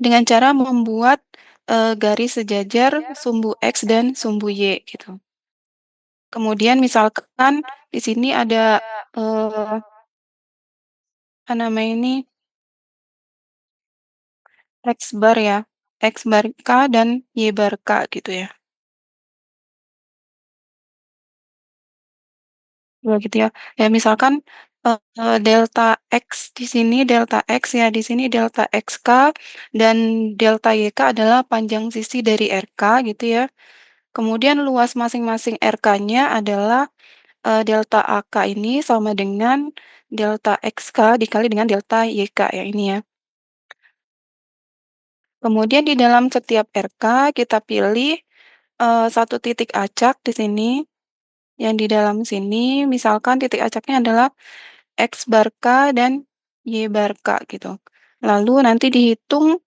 dengan cara membuat garis sejajar sumbu X dan sumbu Y gitu. Kemudian misalkan di sini ada apa namanya ini X bar ya, X bar K dan Y bar K gitu ya. Ya gitu ya. Ya misalkan delta X di sini delta X ya, di sini delta XK dan delta YK adalah panjang sisi dari RK gitu ya. Kemudian luas masing-masing RK-nya adalah delta AK ini sama dengan delta XK dikali dengan delta YK ya ini ya. Kemudian di dalam setiap RK kita pilih satu titik acak di sini. Yang di dalam sini misalkan titik acaknya adalah X bar K dan Y bar K gitu. Lalu nanti dihitung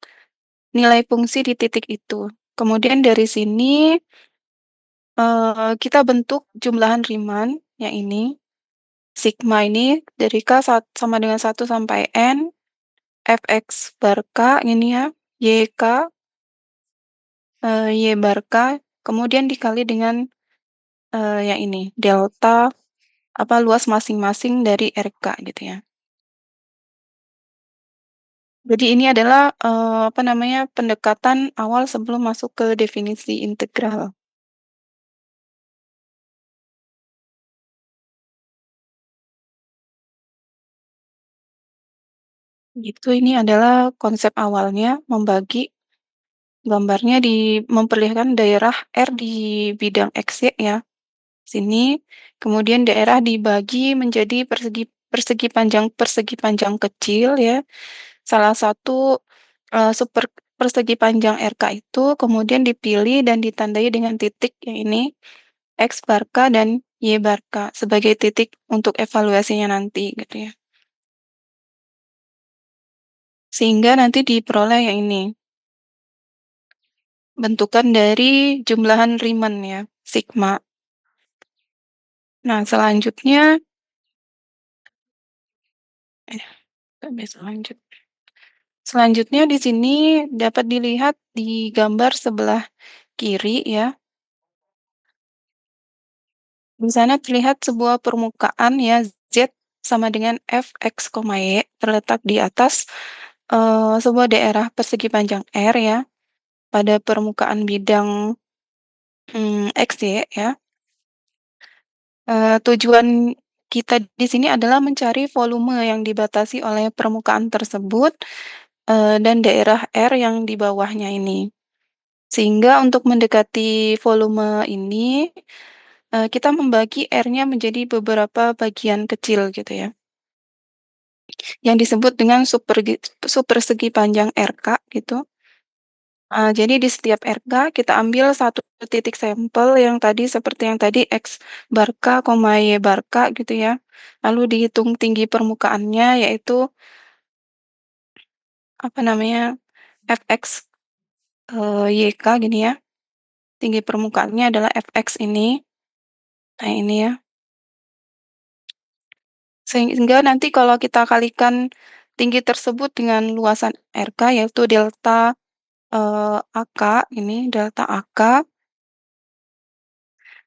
nilai fungsi di titik itu. Kemudian dari sini kita bentuk jumlahan Riemann yang ini. Sigma ini dari sama dengan 1 sampai N, Fx bar K ini ya, YK, Y bar K, kemudian dikali dengan yang ini, delta apa luas masing-masing dari RK gitu ya. Jadi ini adalah apa namanya pendekatan awal sebelum masuk ke definisi integral. Gitu ini adalah konsep awalnya membagi gambarnya memperlihatkan daerah R di bidang XY ya. Sini kemudian daerah dibagi menjadi persegi panjang kecil ya. Salah satu super persegi panjang RK itu kemudian dipilih dan ditandai dengan titik yang ini X bar K dan Y bar K sebagai titik untuk evaluasinya nanti gitu ya. Sehingga nanti diperoleh yang ini. Bentukan dari jumlahan Riemann ya, sigma. Nah, selanjutnya eh nggak bisa lanjut. Selanjutnya di sini dapat dilihat di gambar sebelah kiri ya. Di sana terlihat sebuah permukaan ya Z sama dengan Fx, Y terletak di atas sebuah daerah persegi panjang R ya pada permukaan bidang XY ya. Tujuan kita di sini adalah mencari volume yang dibatasi oleh permukaan tersebut dan daerah R yang di bawahnya ini. Sehingga untuk mendekati volume ini, kita membagi R-nya menjadi beberapa bagian kecil gitu ya. Yang disebut dengan supersegi panjang RK gitu. Jadi di setiap RK kita ambil satu titik sampel yang tadi seperti yang tadi X bar K, Y bar K gitu ya. Lalu dihitung tinggi permukaannya yaitu apa namanya Fx YK gini ya. Tinggi permukaannya adalah Fx ini. Nah ini ya. Sehingga nanti kalau kita kalikan tinggi tersebut dengan luasan RK yaitu delta AK ini delta AK,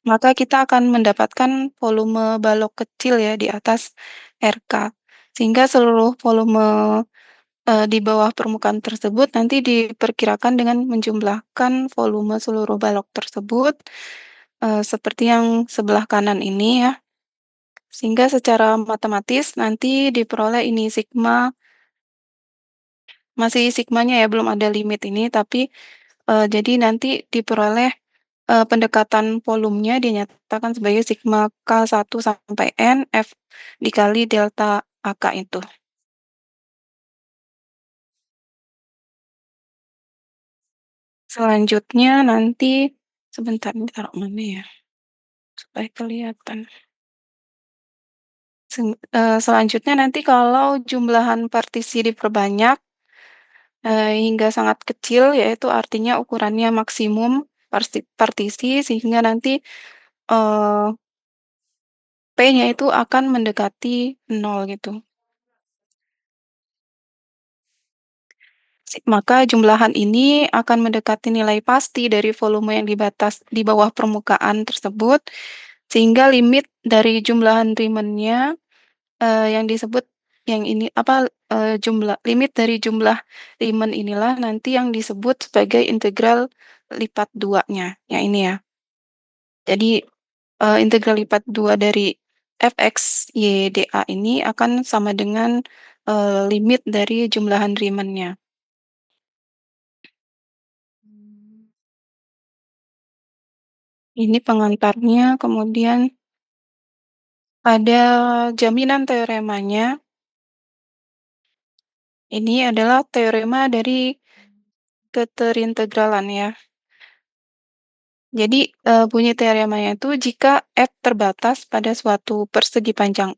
maka kita akan mendapatkan volume balok kecil ya di atas RK. Sehingga seluruh volume di bawah permukaan tersebut nanti diperkirakan dengan menjumlahkan volume seluruh balok tersebut seperti yang sebelah kanan ini ya. Sehingga secara matematis nanti diperoleh ini sigma, masih sigmanya ya belum ada limit ini, tapi jadi nanti diperoleh pendekatan volumenya dinyatakan sebagai sigma K1 sampai N F dikali delta AK itu. Selanjutnya nanti sebentar ini taruh mana ya supaya kelihatan. Selanjutnya nanti kalau jumlahan partisi diperbanyak hingga sangat kecil yaitu artinya ukurannya maksimum partisi sehingga nanti eh, P-nya itu akan mendekati 0 gitu. Maka jumlahan ini akan mendekati nilai pasti dari volume yang di bawah permukaan tersebut, sehingga limit dari jumlahan Riemann-nya, yang disebut yang ini apa, limit dari jumlah Riemann inilah nanti yang disebut sebagai integral lipat duanya, yang ini ya. Jadi, integral lipat 2 dari fx y dA ini akan sama dengan, limit dari jumlahan Riemann-nya. Ini pengantarnya, kemudian ada jaminan teoremanya. Ini adalah teorema dari keterintegralan ya. Jadi, bunyi teoremanya itu jika F terbatas pada suatu persegi panjang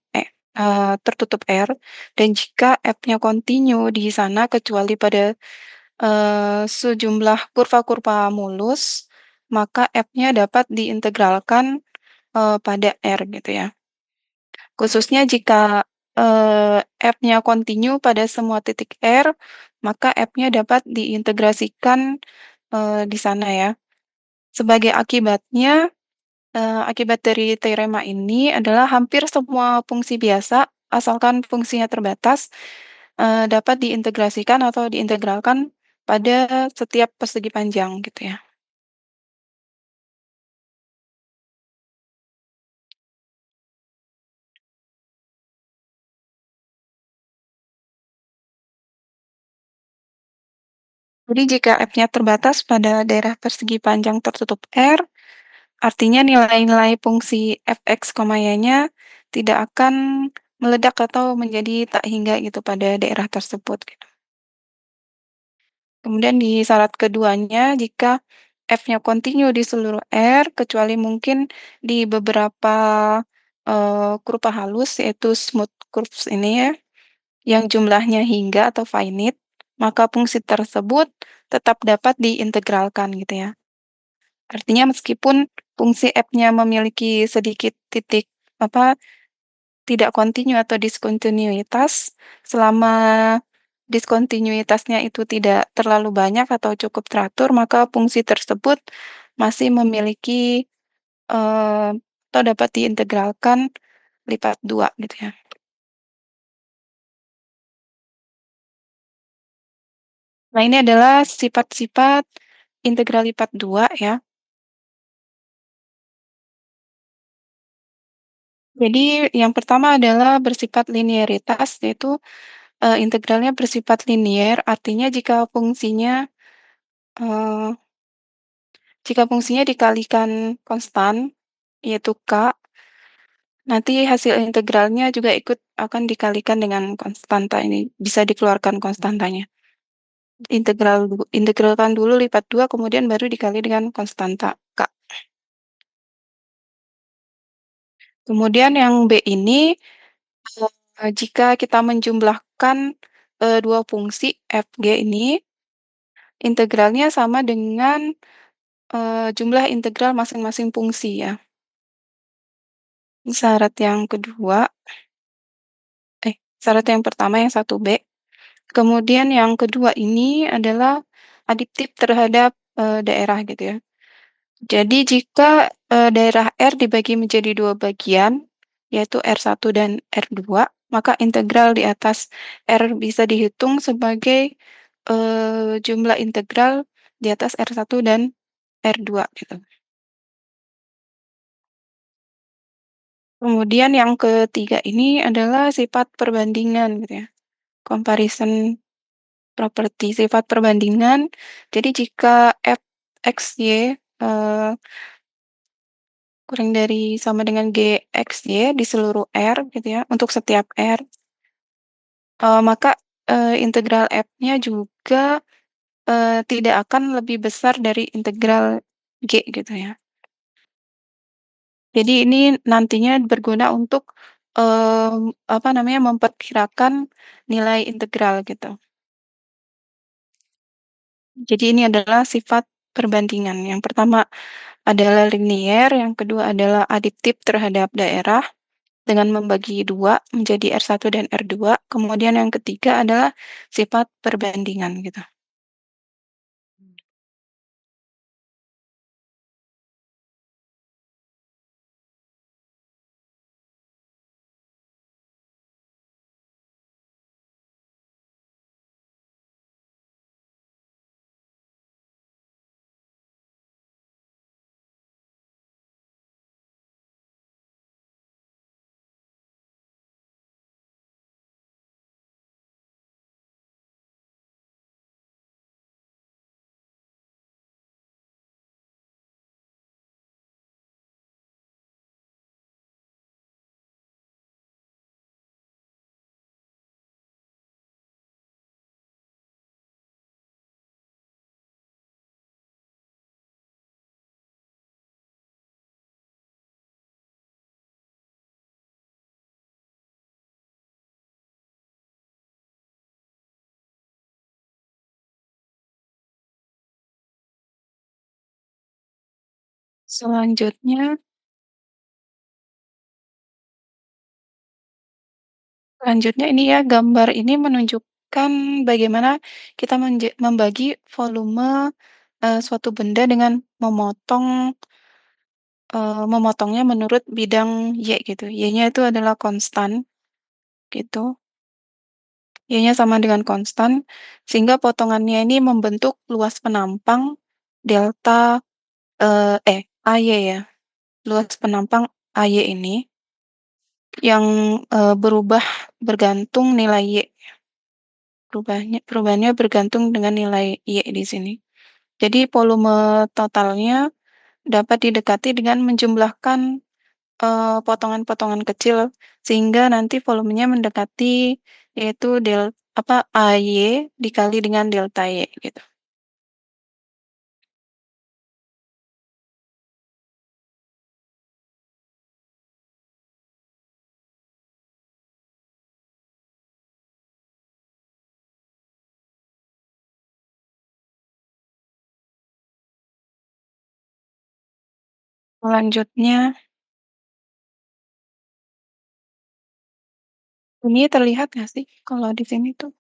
tertutup R, dan jika F-nya kontinu di sana kecuali pada, sejumlah kurva-kurva mulus, maka F-nya dapat diintegralkan, pada R gitu ya. Khususnya jika, F-nya kontinu pada semua titik R, maka F-nya dapat diintegrasikan, di sana ya. Sebagai akibatnya, akibat dari teorema ini adalah hampir semua fungsi biasa, asalkan fungsinya terbatas, dapat diintegrasikan atau diintegralkan pada setiap persegi panjang gitu ya. Jadi jika F-nya terbatas pada daerah persegi panjang tertutup R, artinya nilai-nilai fungsi fx, y-nya tidak akan meledak atau menjadi tak hingga gitu pada daerah tersebut gitu. Kemudian di syarat keduanya, jika F-nya kontinu di seluruh R, kecuali mungkin di beberapa kurva halus, yaitu smooth curves ini ya, yang jumlahnya hingga atau finite, maka fungsi tersebut tetap dapat diintegralkan gitu ya. Artinya meskipun fungsi F-nya memiliki sedikit titik apa tidak kontinu atau diskontinuitas, selama diskontinuitasnya itu tidak terlalu banyak atau cukup teratur, maka fungsi tersebut masih memiliki, atau dapat diintegralkan lipat 2 gitu ya. Nah, ini adalah sifat-sifat integral lipat 2 ya. Jadi yang pertama adalah bersifat linearitas, yaitu, integralnya bersifat linier, artinya eee, jika fungsinya dikalikan konstan, yaitu K, nanti hasil integralnya juga ikut akan dikalikan dengan konstanta ini, bisa dikeluarkan konstantanya. Integralkan dulu lipat 2 kemudian baru dikali dengan konstanta K. Kemudian yang B ini, jika kita menjumlahkan, 2 fungsi F, G ini, integralnya sama dengan, jumlah integral masing-masing fungsi ya. Syarat yang kedua syarat yang pertama yang satu b. Kemudian yang kedua ini adalah adiktif terhadap, daerah gitu ya. Jadi jika, daerah R dibagi menjadi 2 bagian, yaitu R1 dan R2, maka integral di atas R bisa dihitung sebagai, jumlah integral di atas R1 dan R2 gitu. Kemudian yang ketiga ini adalah sifat perbandingan gitu ya, comparison property, sifat perbandingan. Jadi jika f x, y, kurang dari sama dengan g x, y di seluruh R gitu ya, untuk setiap R, maka, integral f-nya juga, tidak akan lebih besar dari integral g gitu ya. Jadi ini nantinya berguna untuk, apa namanya, memperkirakan nilai integral gitu. Jadi ini adalah sifat perbandingan. Yang pertama adalah linier, yang kedua adalah adiktif terhadap daerah dengan membagi 2 menjadi R1 dan R2, kemudian yang ketiga adalah sifat perbandingan gitu. Selanjutnya selanjutnya ini ya, gambar ini menunjukkan bagaimana kita membagi volume, suatu benda dengan memotongnya menurut bidang Y gitu. Y-nya itu adalah konstan gitu, Y-nya sama dengan konstan, sehingga potongannya ini membentuk luas penampang delta, AY ya, luas penampang AY ini yang, berubah bergantung nilai Y, perubahannya bergantung dengan nilai Y di sini. Jadi volume totalnya dapat didekati dengan menjumlahkan, potongan-potongan kecil sehingga nanti volumenya mendekati yaitu AY dikali dengan delta Y gitu. Selanjutnya, ini terlihat nggak sih kalau di sini tuh?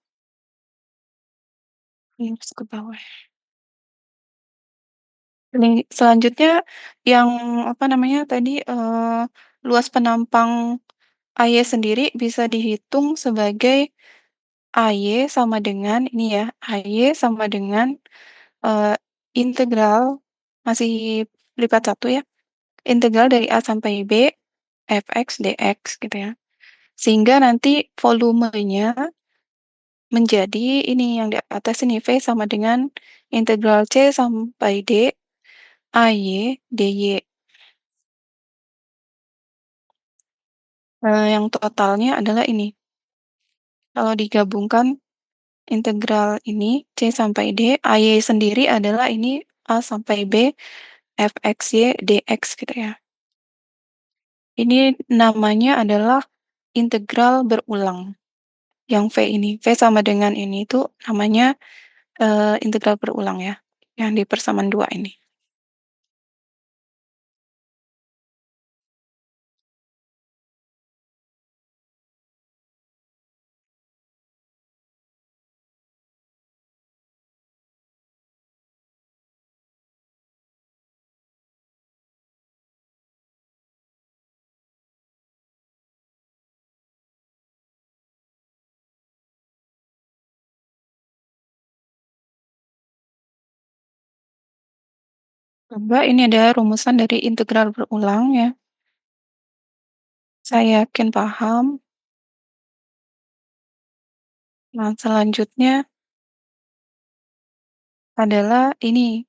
Ini harus ke bawah. Selanjutnya yang, apa namanya tadi, luas penampang AY sendiri bisa dihitung sebagai AY sama dengan ini ya, AY sama dengan, eee, integral masih lipat 1 ya, integral dari A sampai B, fx dx gitu ya. Sehingga nanti volumenya menjadi ini yang di atas ini, V sama dengan integral C sampai D, AY dy. Yang totalnya adalah ini, kalau digabungkan integral ini C sampai D, AY sendiri adalah ini A sampai B, fxy dx gitu ya. Ini namanya adalah integral berulang. Yang V ini, V sama dengan ini itu namanya integral berulang ya, yang di persamaan 2 ini. Coba ini ada rumusan dari integral berulang ya. Saya yakin paham. Nah, selanjutnya adalah ini,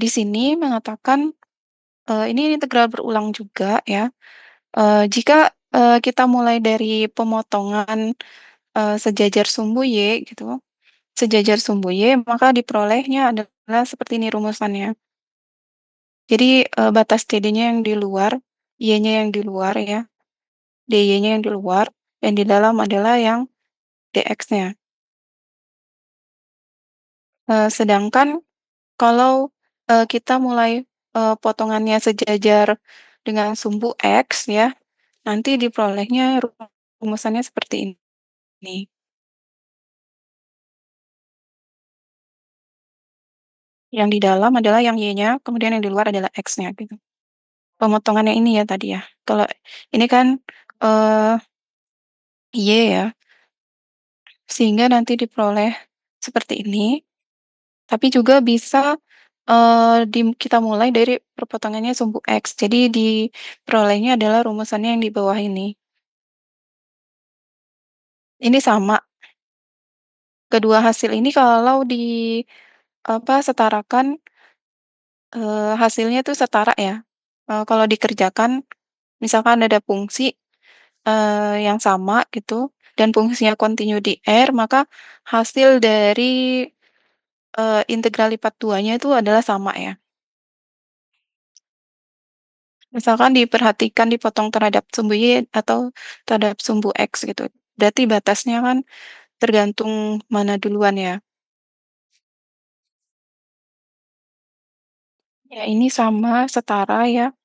di sini mengatakan, ini integral berulang juga ya, jika, kita mulai dari pemotongan, sejajar sumbu Y gitu, sejajar sumbu Y, maka diperolehnya adalah seperti ini rumusannya. Jadi, batas TD-nya yang di luar, Y-nya yang di luar ya, DY-nya yang di luar, yang di dalam adalah yang DX-nya. Sedangkan kalau, kita mulai, potongannya sejajar dengan sumbu X ya, nanti diperolehnya rumusannya seperti ini. Yang di dalam adalah yang Y-nya, kemudian yang di luar adalah X-nya gitu. Pemotongannya ini ya tadi ya. Kalau ini kan, eee, Y ya, sehingga nanti diperoleh seperti ini, tapi juga bisa, kita mulai dari perpotongannya sumbu X. Jadi diperolehnya adalah rumusannya yang di bawah ini. Ini sama, kedua hasil ini kalau setarakan, hasilnya tuh setara ya. Kalau dikerjakan misalkan ada fungsi, yang sama gitu dan fungsinya kontinu di R, maka hasil dari, integral lipat duanya itu adalah sama ya. Misalkan diperhatikan dipotong terhadap sumbu Y atau terhadap sumbu X gitu. Berarti batasnya kan tergantung mana duluan ya. Ya ini sama, setara ya.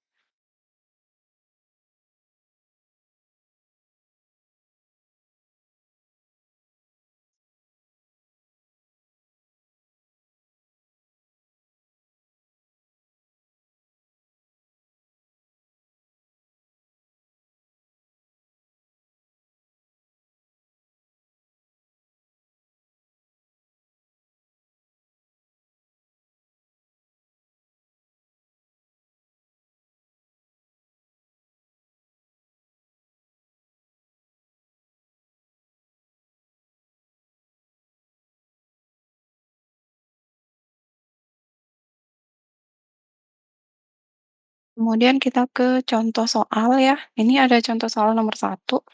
Kemudian kita ke contoh soal ya. Ini ada contoh soal nomor satu.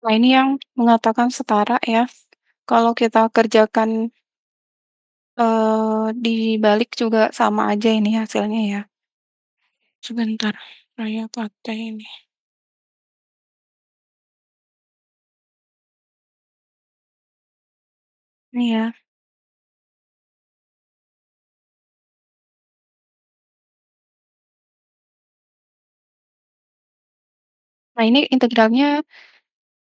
Nah, ini yang mengatakan setara ya. Kalau kita kerjakan dibalik juga sama aja ini hasilnya ya. Sebentar, saya pakai ini. Ini ya. Nah, ini integralnya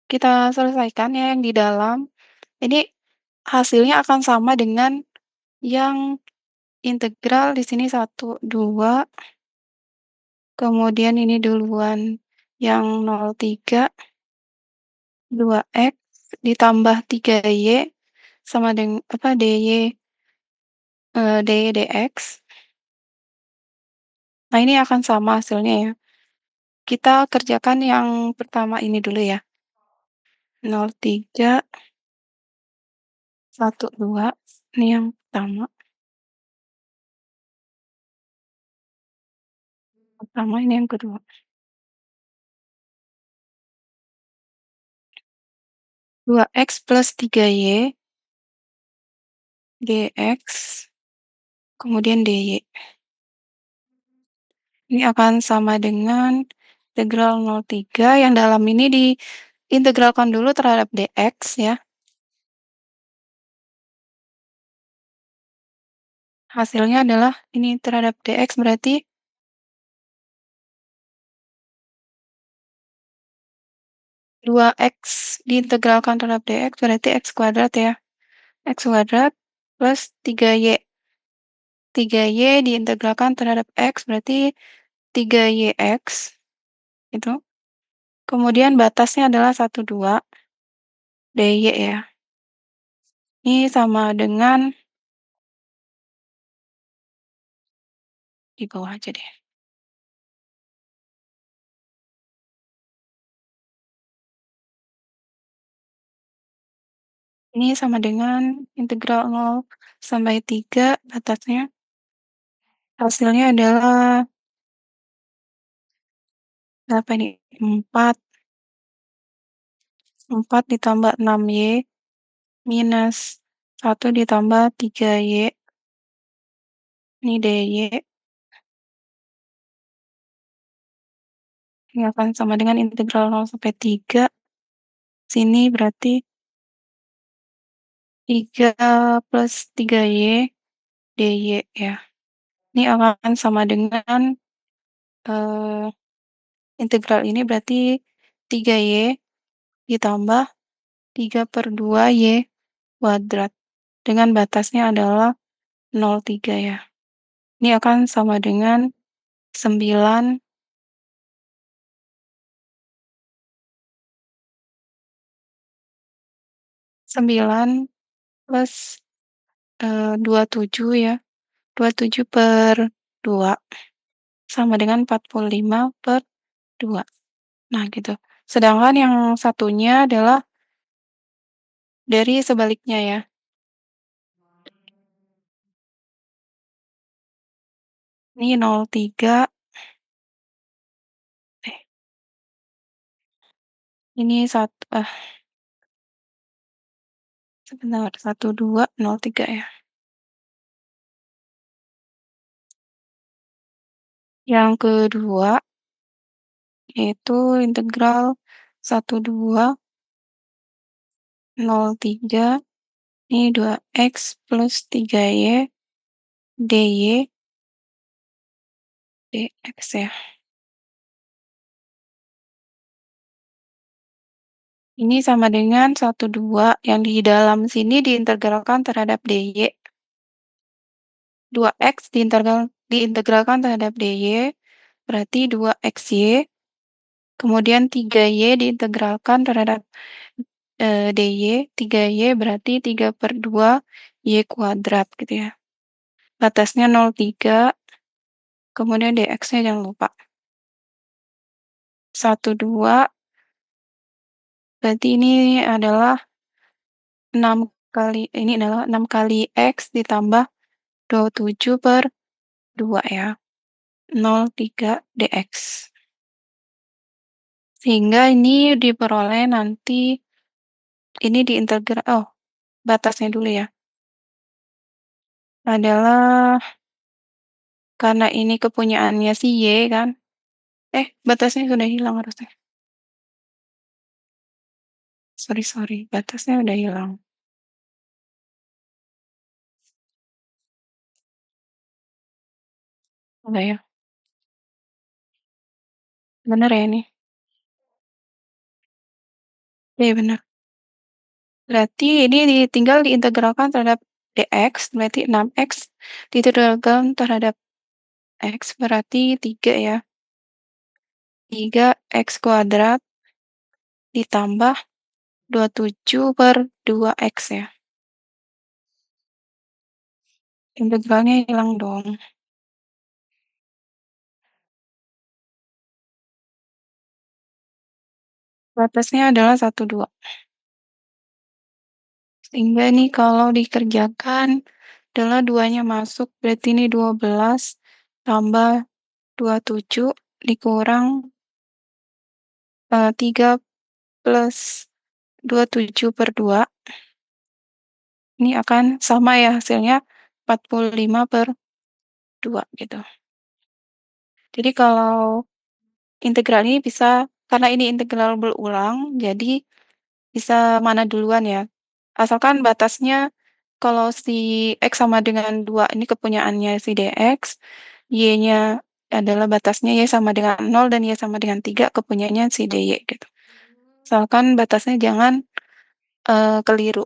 kita selesaikan ya yang di dalam. Ini hasilnya akan sama dengan yang integral di sini satu 2, kemudian ini duluan yang 0,3, 2x ditambah 3y sama dengan apa, dy dx. Nah, ini akan sama hasilnya ya. Kita kerjakan yang pertama ini dulu ya, 0,3, 1, 2, ini yang pertama ini yang kedua. 2x plus 3y dx, kemudian dy. Ini akan sama dengan integral 0,3 yang dalam ini diintegralkan dulu terhadap dx ya. Hasilnya adalah ini terhadap dx berarti 2x diintegralkan terhadap dx berarti x kuadrat ya. X kuadrat plus 3y. 3y diintegralkan terhadap x berarti 3yx itu. Kemudian batasnya adalah 1, 2 dy ya. Ini sama dengan di bawah aja deh. Ini sama dengan integral 0 sampai 3 batasnya. Hasilnya adalah berapa ini? 4. 4 ditambah 6y minus 1 ditambah 3y. Ini dy. Ini akan sama dengan integral 0 sampai 3. Sini berarti 3 plus 3y dy ya. Ini akan sama dengan eh, integral ini berarti 3y ditambah 3/2y kuadrat. Dengan batasnya adalah 0,3 ya. Ini akan sama dengan 9, 9 plus 27 ya. 27/2 sama dengan 45/2. Nah, gitu. Sedangkan yang satunya adalah dari sebaliknya ya. Ini 0,3, eh, ini sebentar, 1,2,0,3 ya. Yang kedua, yaitu integral 1,2,0,3, ini 2x plus 3y dy dx ya. Ini sama dengan 1,2 yang di dalam sini diintegralkan terhadap dy. 2x diintegralkan terhadap dy, berarti 2xy. Kemudian 3y diintegralkan terhadap dy, 3y berarti 3/2 y kuadrat gitu ya. Batasnya 0,3, kemudian dx-nya jangan lupa. 1,2, berarti ini adalah 6 kali x ditambah 27/2 ya. 0,3 dx. Sehingga ini diperoleh nanti ini diintegral, batasnya dulu ya. Adalah karena ini kepunyaannya si Y kan. Batasnya sudah hilang harusnya. Sorry, batasnya udah hilang. Enggak ya? Bener ya ini? Iya bener. Berarti ini tinggal diintegralkan terhadap dx, berarti 6x diintegralkan terhadap x berarti 3 ya. 3x kuadrat ditambah 27/2x ya. Integralnya hilang dong. Batasnya adalah 1,2. Sehingga ini kalau dikerjakan adalah 2-nya masuk, berarti ini 12 tambah 27 dikurang 3 plus 27/2. Ini akan sama ya hasilnya 45/2 gitu. Jadi kalau integral ini bisa, karena ini integral berulang, jadi bisa mana duluan ya. Asalkan batasnya kalau si X sama dengan 2 ini kepunyaannya si dx, Y-nya adalah batasnya Y sama dengan 0 dan Y sama dengan 3 kepunyaannya si dy gitu. Asalkan batasnya jangan keliru.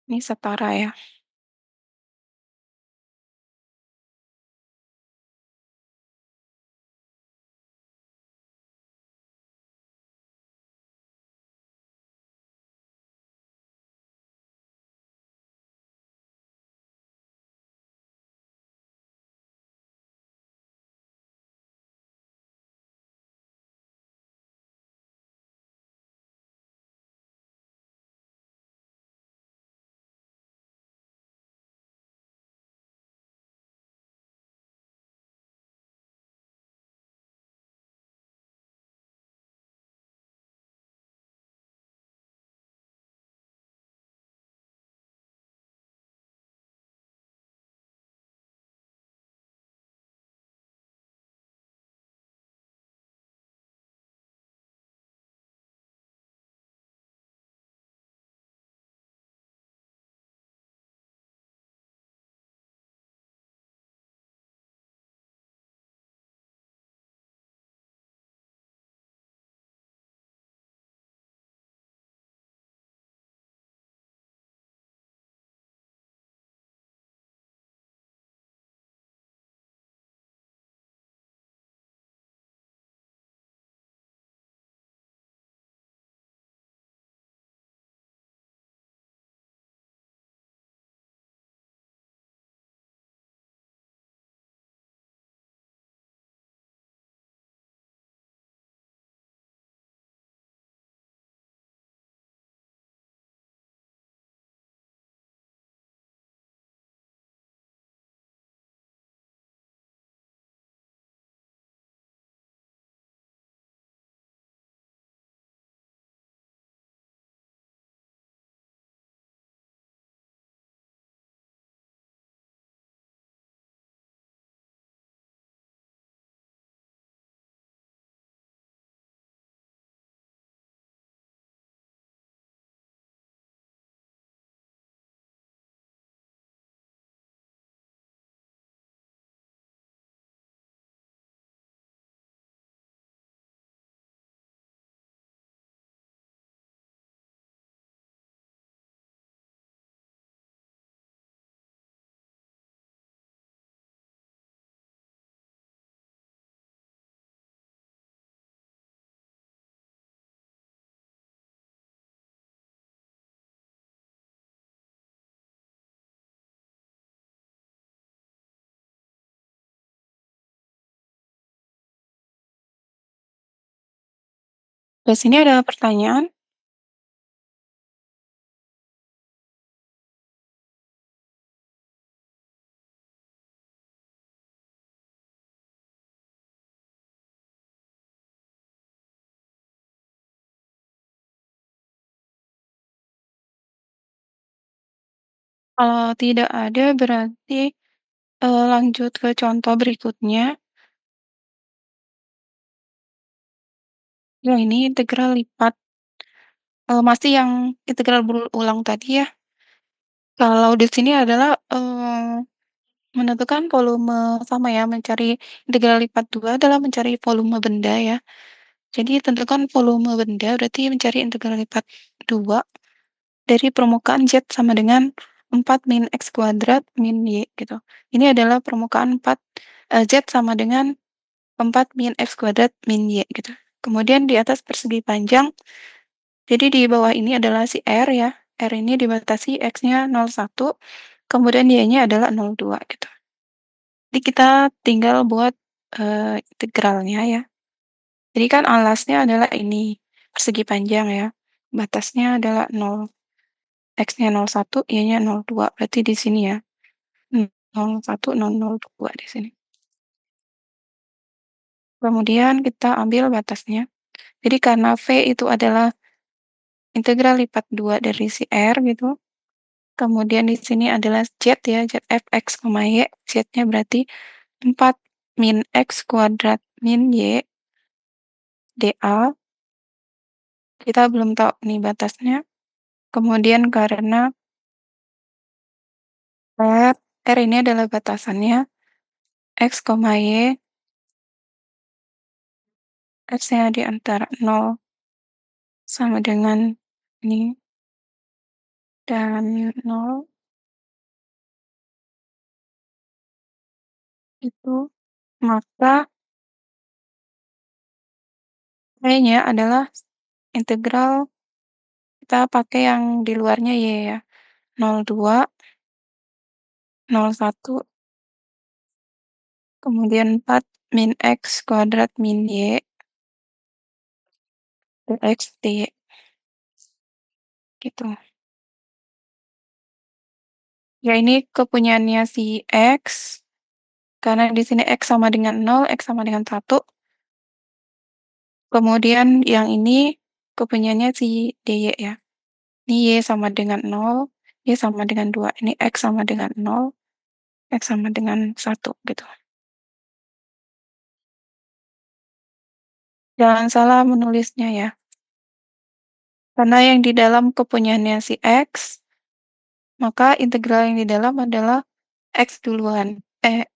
Ini setara ya. Di sini ada pertanyaan, kalau tidak ada berarti, lanjut ke contoh berikutnya. Ya ini integral lipat, masih yang integral berulang tadi ya. Kalau di sini adalah, menentukan volume sama ya, mencari integral lipat 2 adalah mencari volume benda ya. Jadi tentukan volume benda berarti mencari integral lipat 2 dari permukaan Z sama dengan 4 min X kuadrat min Y gitu. Ini adalah permukaan 4, Z sama dengan 4 min X kuadrat min Y gitu. Kemudian di atas persegi panjang, jadi di bawah ini adalah si R ya. R ini dibatasi X-nya 0,1, kemudian Y-nya adalah 0,2 gitu. Jadi kita tinggal buat, integralnya ya. Jadi kan alasnya adalah ini, persegi panjang ya. Batasnya adalah 0, X-nya 0,1, Y-nya 0,2, berarti di sini ya. 0,1, 0,02 di sini. Kemudian kita ambil batasnya. Jadi karena V itu adalah integral lipat 2 dari si R gitu. Kemudian di sini adalah Z ya, Z f X, Y. Z-nya berarti 4 min X kuadrat min Y dA. Kita belum tahu nih batasnya. Kemudian karena R ini adalah batasannya, X, Y, X-nya di antara 0 sama dengan ini dan 0 itu, maka Y-nya adalah integral, kita pakai yang di luarnya Y ya, 0,2, 0,1, kemudian 4 min X kuadrat min Y dx dy gitu. Ya ini kepunyaannya si X, karena di sini X sama dengan 0, X sama dengan 1. Kemudian yang ini kepunyaannya si dy ya. Ini Y sama dengan 0, Y sama dengan 2. Ini X sama dengan 0, X sama dengan 1 gitu. Jangan salah menulisnya ya. Karena yang di dalam kepunyaannya si X, maka integral yang di dalam adalah X duluan.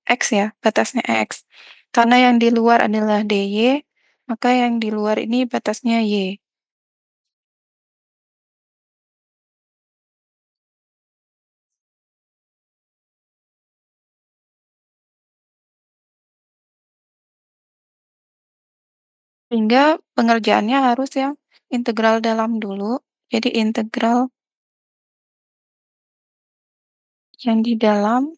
X ya, batasnya X. Karena yang di luar adalah dy, maka yang di luar ini batasnya Y. Sehingga pengerjaannya harus yang integral dalam dulu. Jadi integral yang di dalam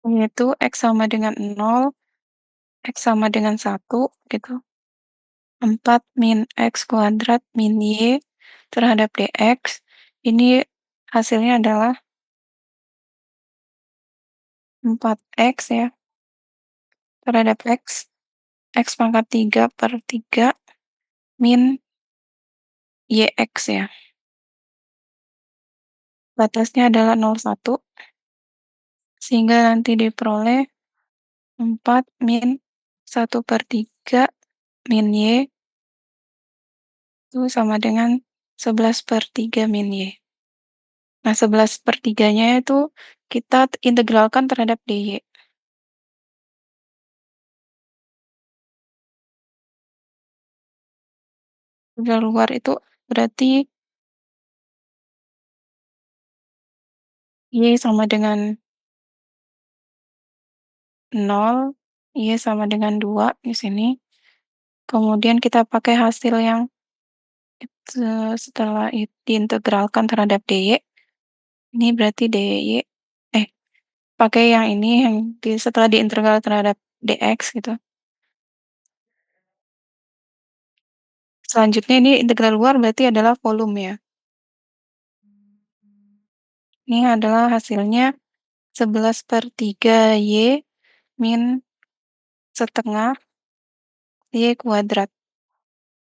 yaitu X sama dengan 0, X sama dengan 1 gitu. 4 min X kuadrat min Y terhadap dx. Ini hasilnya adalah 4x ya, terhadap X. X pangkat 3 per 3 min YX ya. Batasnya adalah 0,1, sehingga nanti diperoleh 4 min 1 per 3 min Y itu sama dengan 11 per 3 min Y. Nah, 11 per 3-nya itu kita integralkan terhadap dy. Integral luar itu berarti Y sama dengan 0, Y sama dengan 2 di sini. Kemudian kita pakai hasil yang setelah diintegralkan terhadap dy. Ini berarti dy, pakai yang ini yang setelah diintegral terhadap dx gitu. Selanjutnya ini integral luar berarti adalah volume ya. Ini adalah hasilnya 11/3 Y min setengah Y kuadrat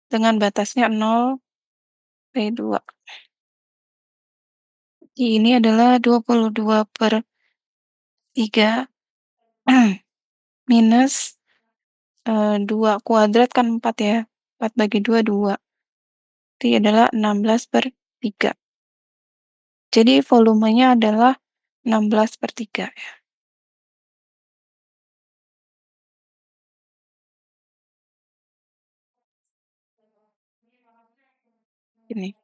dengan batasnya 0/2. Ini adalah 22/3 minus 2 kuadrat kan 4 ya, 4 bagi 2 2, berarti adalah 16/3. Jadi volumenya adalah 16/3 ya, ini.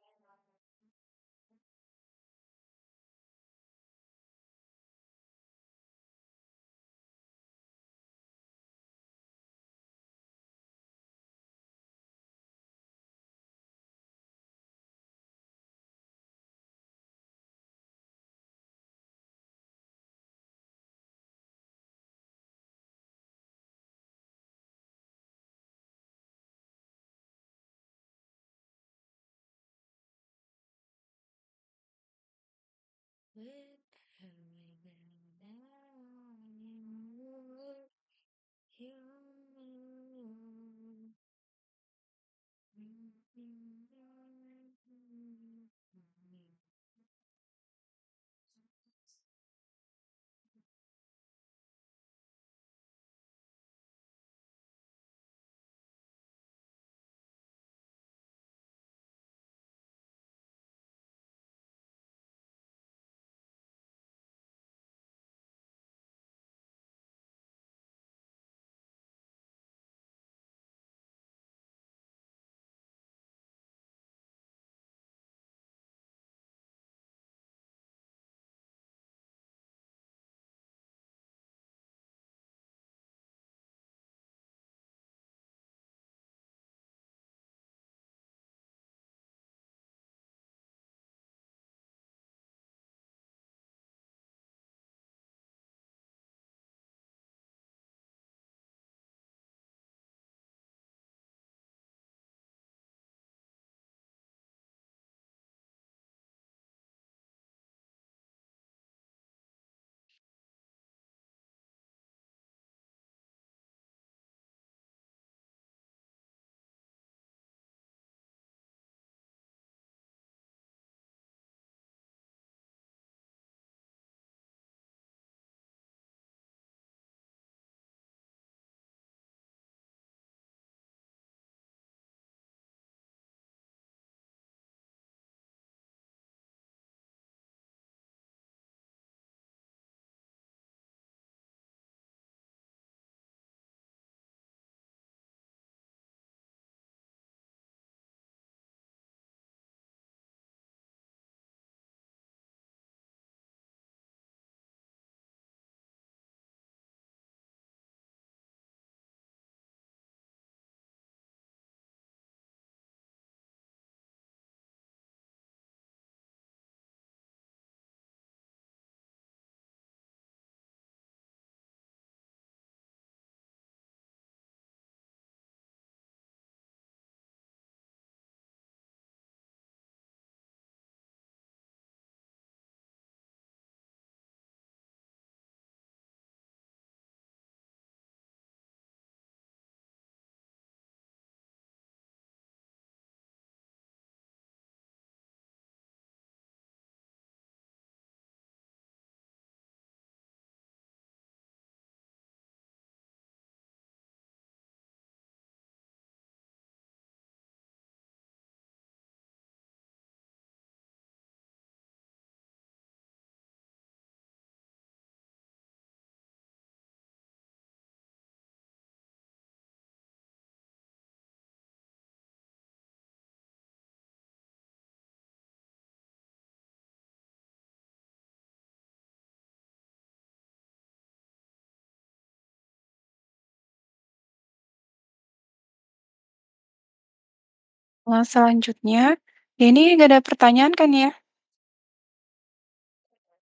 Selanjutnya, ini nggak ada pertanyaan kan ya?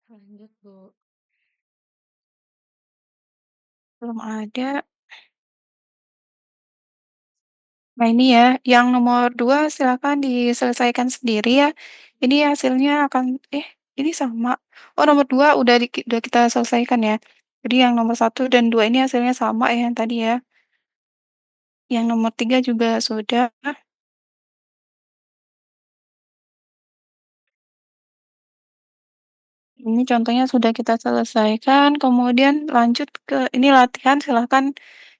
Lanjut, Bu. Belum ada. Nah ini ya, yang nomor 2 silakan diselesaikan sendiri ya. Ini hasilnya akan ini sama. Oh nomor 2 udah kita selesaikan ya. Jadi yang nomor 1 dan 2 ini hasilnya sama ya yang tadi ya. Yang nomor 3 juga sudah. Ini contohnya sudah kita selesaikan, kemudian lanjut ke ini latihan silahkan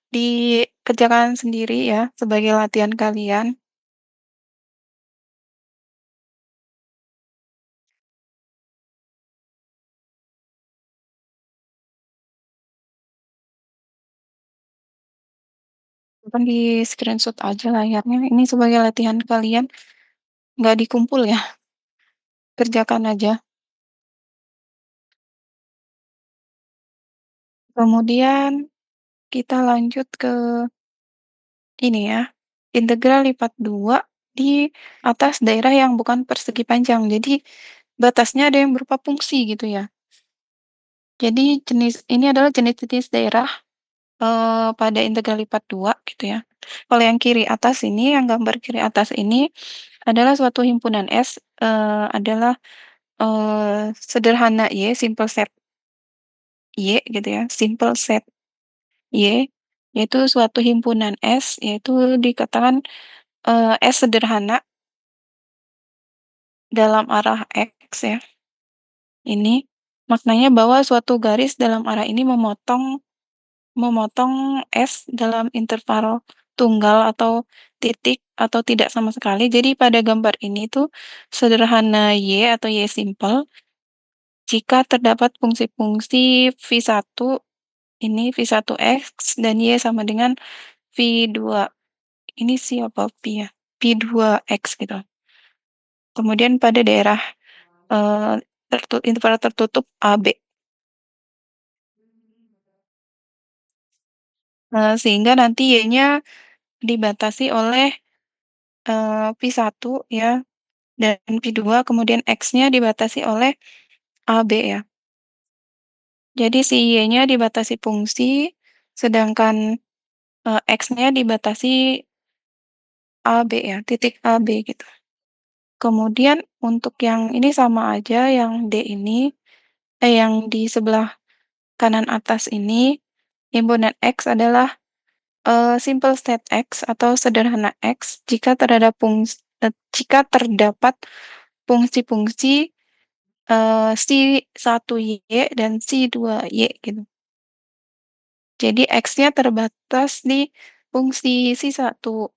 dikerjakan sendiri ya sebagai latihan kalian. Simpan di-screenshot aja layarnya, ini sebagai latihan kalian, nggak dikumpul ya, kerjakan aja. Kemudian kita lanjut ke ini ya, integral lipat 2 di atas daerah yang bukan persegi panjang. Jadi batasnya ada yang berupa fungsi gitu ya. Jadi ini adalah jenis-jenis daerah pada integral lipat 2 gitu ya. Kalau yang kiri atas ini, yang gambar kiri atas ini adalah suatu himpunan S, adalah, sederhana Y, simple set Y gitu ya, simple set Y, yaitu suatu himpunan S, yaitu dikatakan, S sederhana dalam arah X ya, ini maknanya bahwa suatu garis dalam arah ini memotong memotong S dalam interval tunggal atau titik atau tidak sama sekali. Jadi pada gambar ini tuh sederhana Y atau Y simple jika terdapat fungsi-fungsi V1 ini V1 X dan Y sama dengan V2. Ini siapa P ya? P2X gitu. Kemudian pada daerah interval tertutup AB. Sehingga nanti Y-nya dibatasi oleh P1 ya, dan P2, kemudian X-nya dibatasi oleh AB ya. Jadi si Y-nya dibatasi fungsi, sedangkan X-nya dibatasi AB ya, titik AB gitu. Kemudian untuk yang ini sama aja, yang D ini, yang di sebelah kanan atas ini, himpunan X adalah simple set X atau sederhana X jika terdapat fungsi-fungsi Si1Y dan Si2Y gitu. Jadi X-nya terbatas di fungsi Si1Y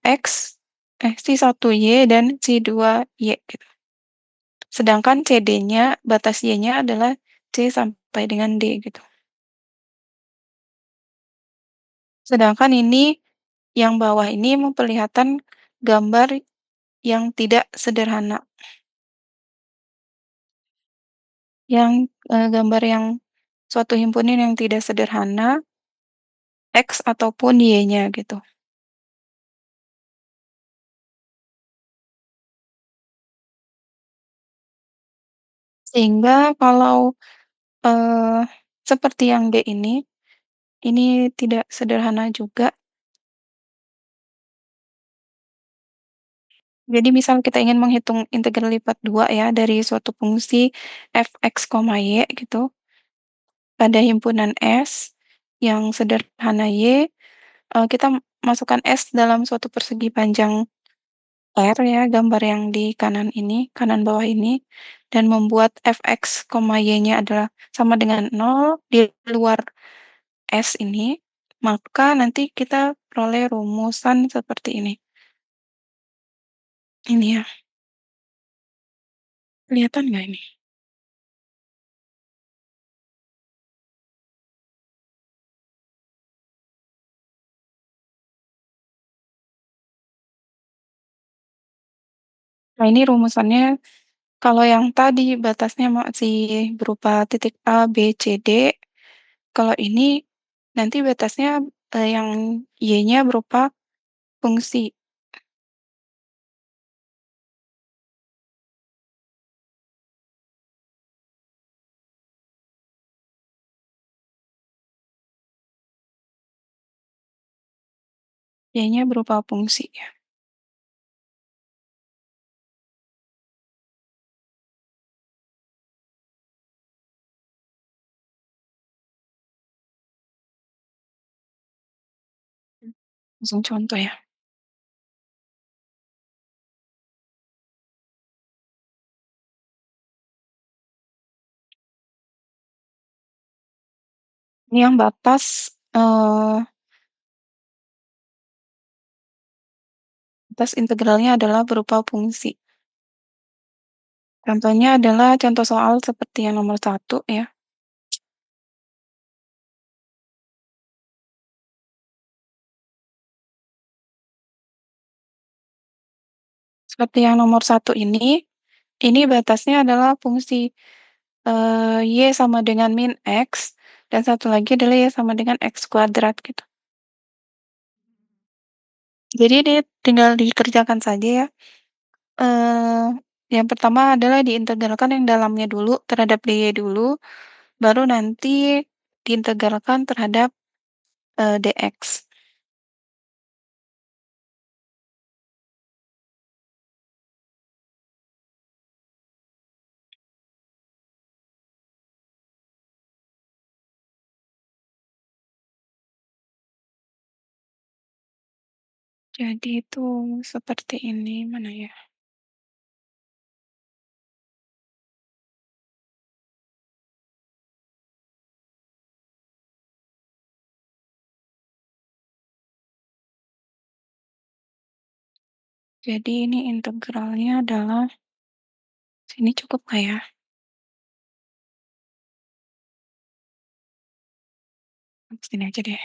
dan Si2Y gitu. Sedangkan CD-nya, batas Y-nya adalah C sampai dengan D gitu. Sedangkan ini yang bawah ini memperlihatkan gambar yang tidak sederhana. Gambar yang suatu himpunan yang tidak sederhana, X ataupun Y-nya gitu. Sehingga kalau, eee, seperti yang D ini tidak sederhana juga. Jadi misal kita ingin menghitung integral lipat 2 ya dari suatu fungsi f(x), y gitu, pada himpunan S yang sederhana Y, kita masukkan S dalam suatu persegi panjang R ya, gambar yang di kanan ini, kanan bawah ini, dan membuat f(x), y-nya adalah sama dengan 0 di luar S ini, maka nanti kita peroleh rumusan seperti ini. Ini ya, kelihatan nggak ini? Nah ini rumusannya, kalau yang tadi batasnya masih berupa titik A, B, C, D, kalau ini nanti batasnya, yang Y-nya berupa fungsi. Y-nya berupa fungsi ya. Langsung contoh ya. Ini yang batas integralnya adalah berupa fungsi. Contohnya adalah contoh soal seperti yang nomor 1 ya. Seperti yang nomor 1 ini batasnya adalah fungsi, Y sama dengan min X, dan satu lagi adalah Y sama dengan X kuadrat gitu. Jadi ini tinggal dikerjakan saja ya. Eee, yang pertama adalah diintegralkan yang dalamnya dulu terhadap dy dulu, baru nanti diintegralkan terhadap, dx. Jadi itu seperti ini, mana ya? Jadi ini integralnya adalah sini cukup nggak ya? Sini aja deh.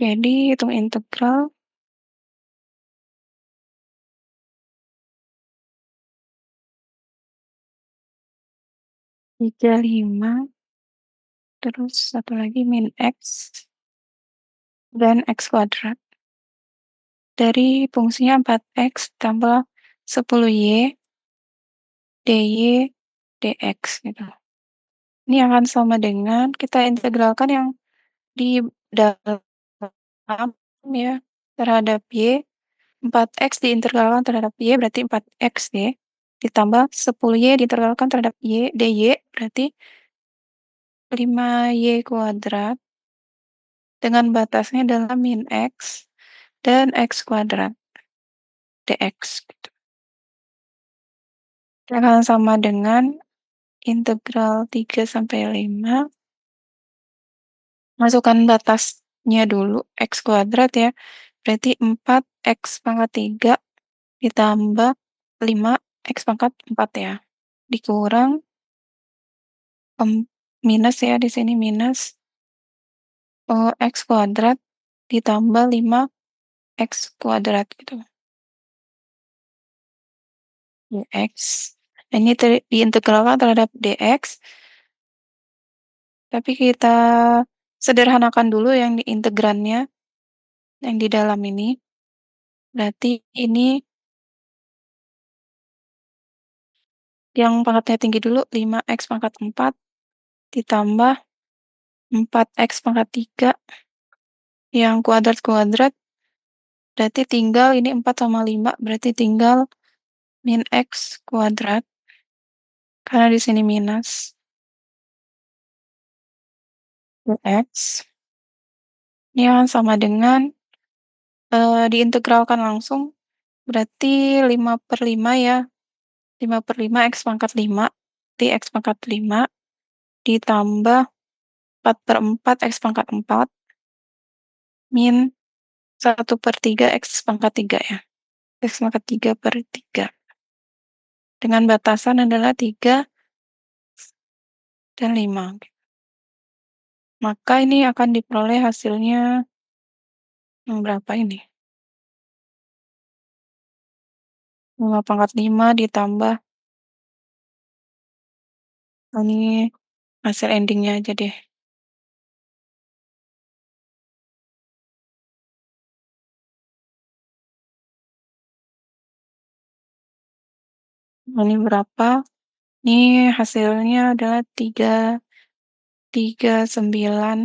Jadi hitung integral 35, terus satu lagi min X dan X kuadrat. Dari fungsinya 4X tambah 10Y dy dx gitu. Ini akan sama dengan kita integralkan yang di dalam ya terhadap y, 4x diintegralkan terhadap y berarti 4x y, ditambah 10y diintegralkan terhadap y dy berarti 5y kuadrat dengan batasnya adalah min x dan x kuadrat dx gitu. Akan sama dengan integral 3 sampai 5, masukkan batasnya dulu x kuadrat ya, berarti 4x pangkat 3 ditambah 5 x pangkat 4 ya, dikurang minus ya, di sini minus x kuadrat ditambah 5 x kuadrat gitu, dx. Ini diintegralkan terhadap dx, tapi kita sederhanakan dulu yang di integrannya, yang di dalam ini. Berarti ini yang pangkatnya tinggi dulu 5x pangkat 4 ditambah 4x pangkat 3 yang kuadrat-kuadrat, berarti tinggal ini 4 sama 5 berarti tinggal min x kuadrat karena di sini minus dx. Ini akan sama dengan diintegralkan langsung berarti 5/5 ya, 5/5 x pangkat 5 di x pangkat 5 ditambah 4/4 x pangkat 4 min 1/3 x pangkat 3 ya, x pangkat 3/3 dengan batasan adalah 3 dan 5. Maka ini akan diperoleh hasilnya yang berapa ini? 5/5 ditambah, ini hasil endingnya aja deh. Ini berapa? Ini hasilnya adalah 3,9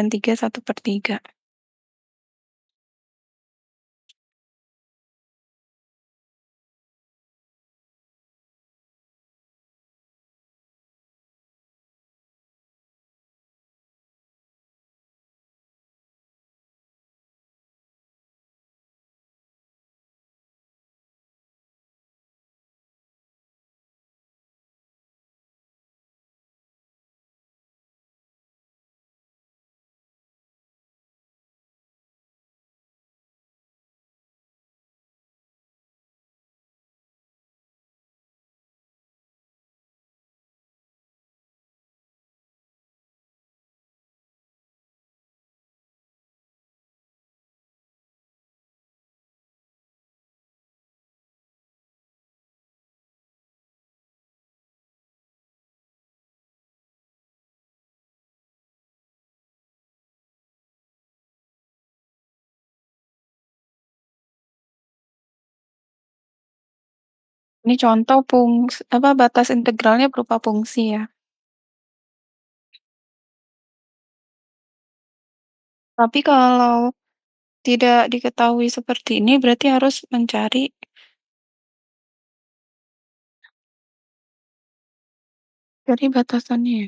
1/3. Ini contoh batas integralnya berupa fungsi ya. Tapi kalau tidak diketahui seperti ini berarti harus mencari dari batasannya ya?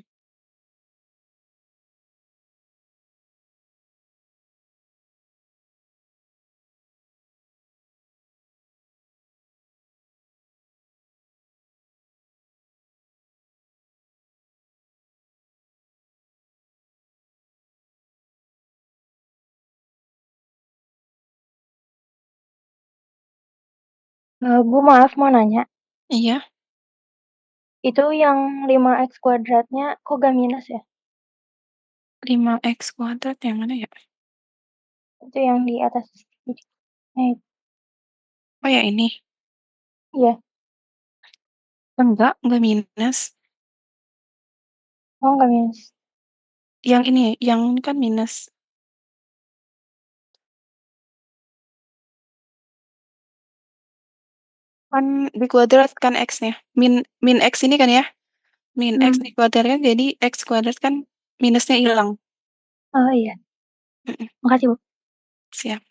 Bu, maaf mau nanya, Iya, itu yang 5x²-nya kok gak minus ya? 5x² yang mana ya? Itu yang di atas sedikit. Nah, Oh ya ini? iya. Enggak minus. Oh, nggak minus. Yang ini, yang ini kan minus. Kan dikuadratkan X-nya. Min X ini kan ya? Min X Hmm. dikuadratkan jadi X² kan minusnya hilang. Oh iya, Mm-mm, makasih Bu. siap.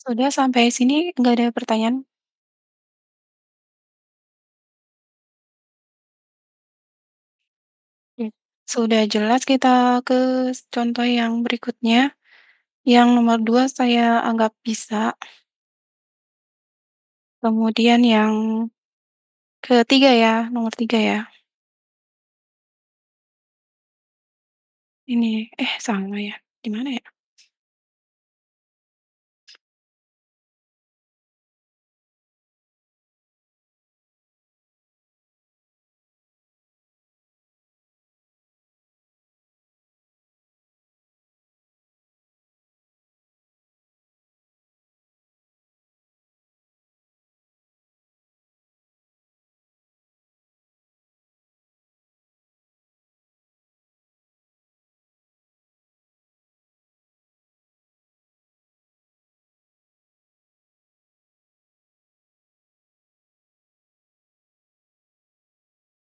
Sudah sampai sini nggak ada pertanyaan? Oke. Sudah jelas, kita ke contoh yang berikutnya. Yang nomor 2 saya anggap bisa. Kemudian yang ketiga ya, nomor 3 ya. Ini, sama ya, di mana ya?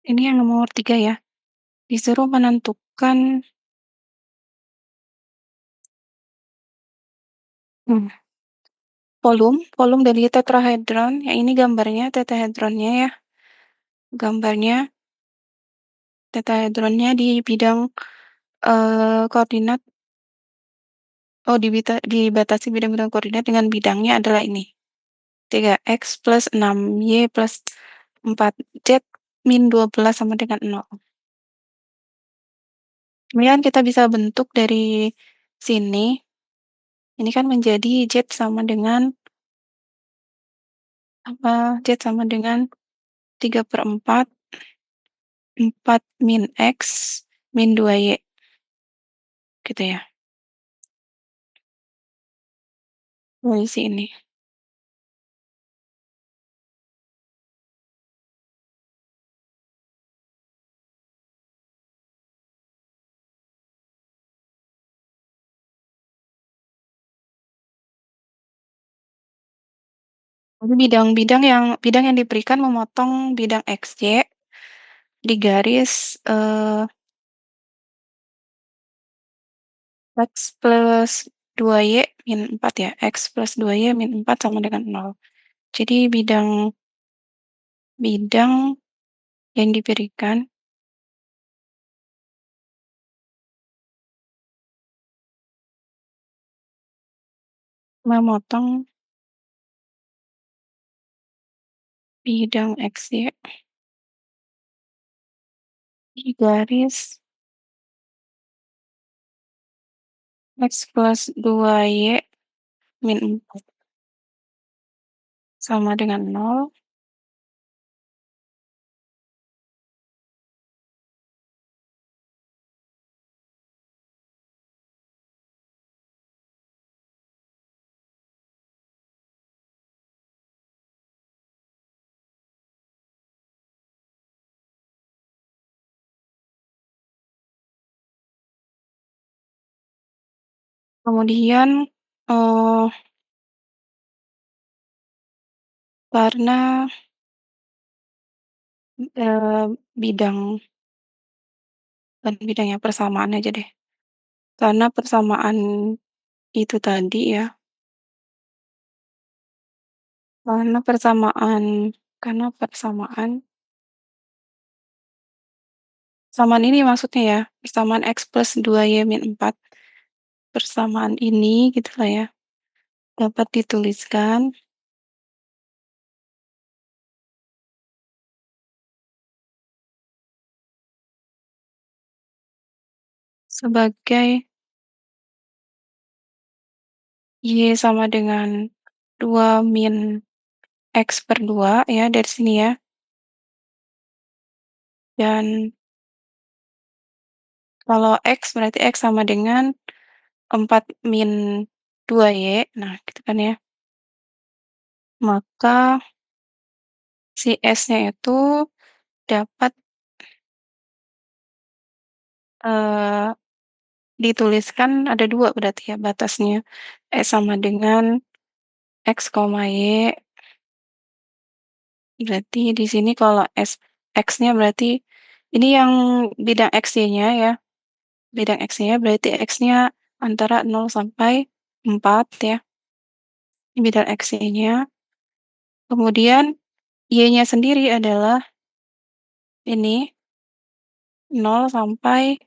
Ini yang nomor 3 ya. Disuruh menentukan, mmm, volume dari tetrahedron, yang ini gambarnya tetrahedronnya ya, gambarnya tetrahedronnya di bidang, koordinat, dibatasi bidang-bidang koordinat dengan bidangnya adalah ini, 3x plus 6y plus 4z min 12 sama dengan 0. Kemudian kita bisa bentuk dari sini, ini kan menjadi Z sama dengan 3/4, 4 min X min 2Y, gitu ya, posisi ini. Jadi bidang yang diberikan memotong bidang XY di garis, X plus 2Y min 4 ya, X plus 2Y min 4 sama dengan 0. Jadi bidang bidang yang diberikan memotong bidang XY di garis X plus 2Y min 4 sama dengan 0. Kemudian, eee, karena, bidang bukan bidang ya, persamaan aja deh. Karena persamaan itu tadi ya, karena persamaan karena persamaan persamaan ini maksudnya ya, persamaan X plus 2Y min 4, persamaan ini gitulah ya, dapat dituliskan sebagai Y sama dengan 2 min X per 2 ya, dari sini ya, dan kalau X berarti X sama dengan 4 min 2Y, nah gitu kan ya. Maka si S-nya itu dapat, eee, dituliskan ada 2 berarti ya batasnya, S sama dengan X, Y, berarti di sini kalau X-nya berarti ini yang bidang XY-nya ya, bidang XY-nya berarti X-nya antara 0 sampai 4 ya. Ini bidang X-nya. Kemudian Y-nya sendiri adalah ini 0 sampai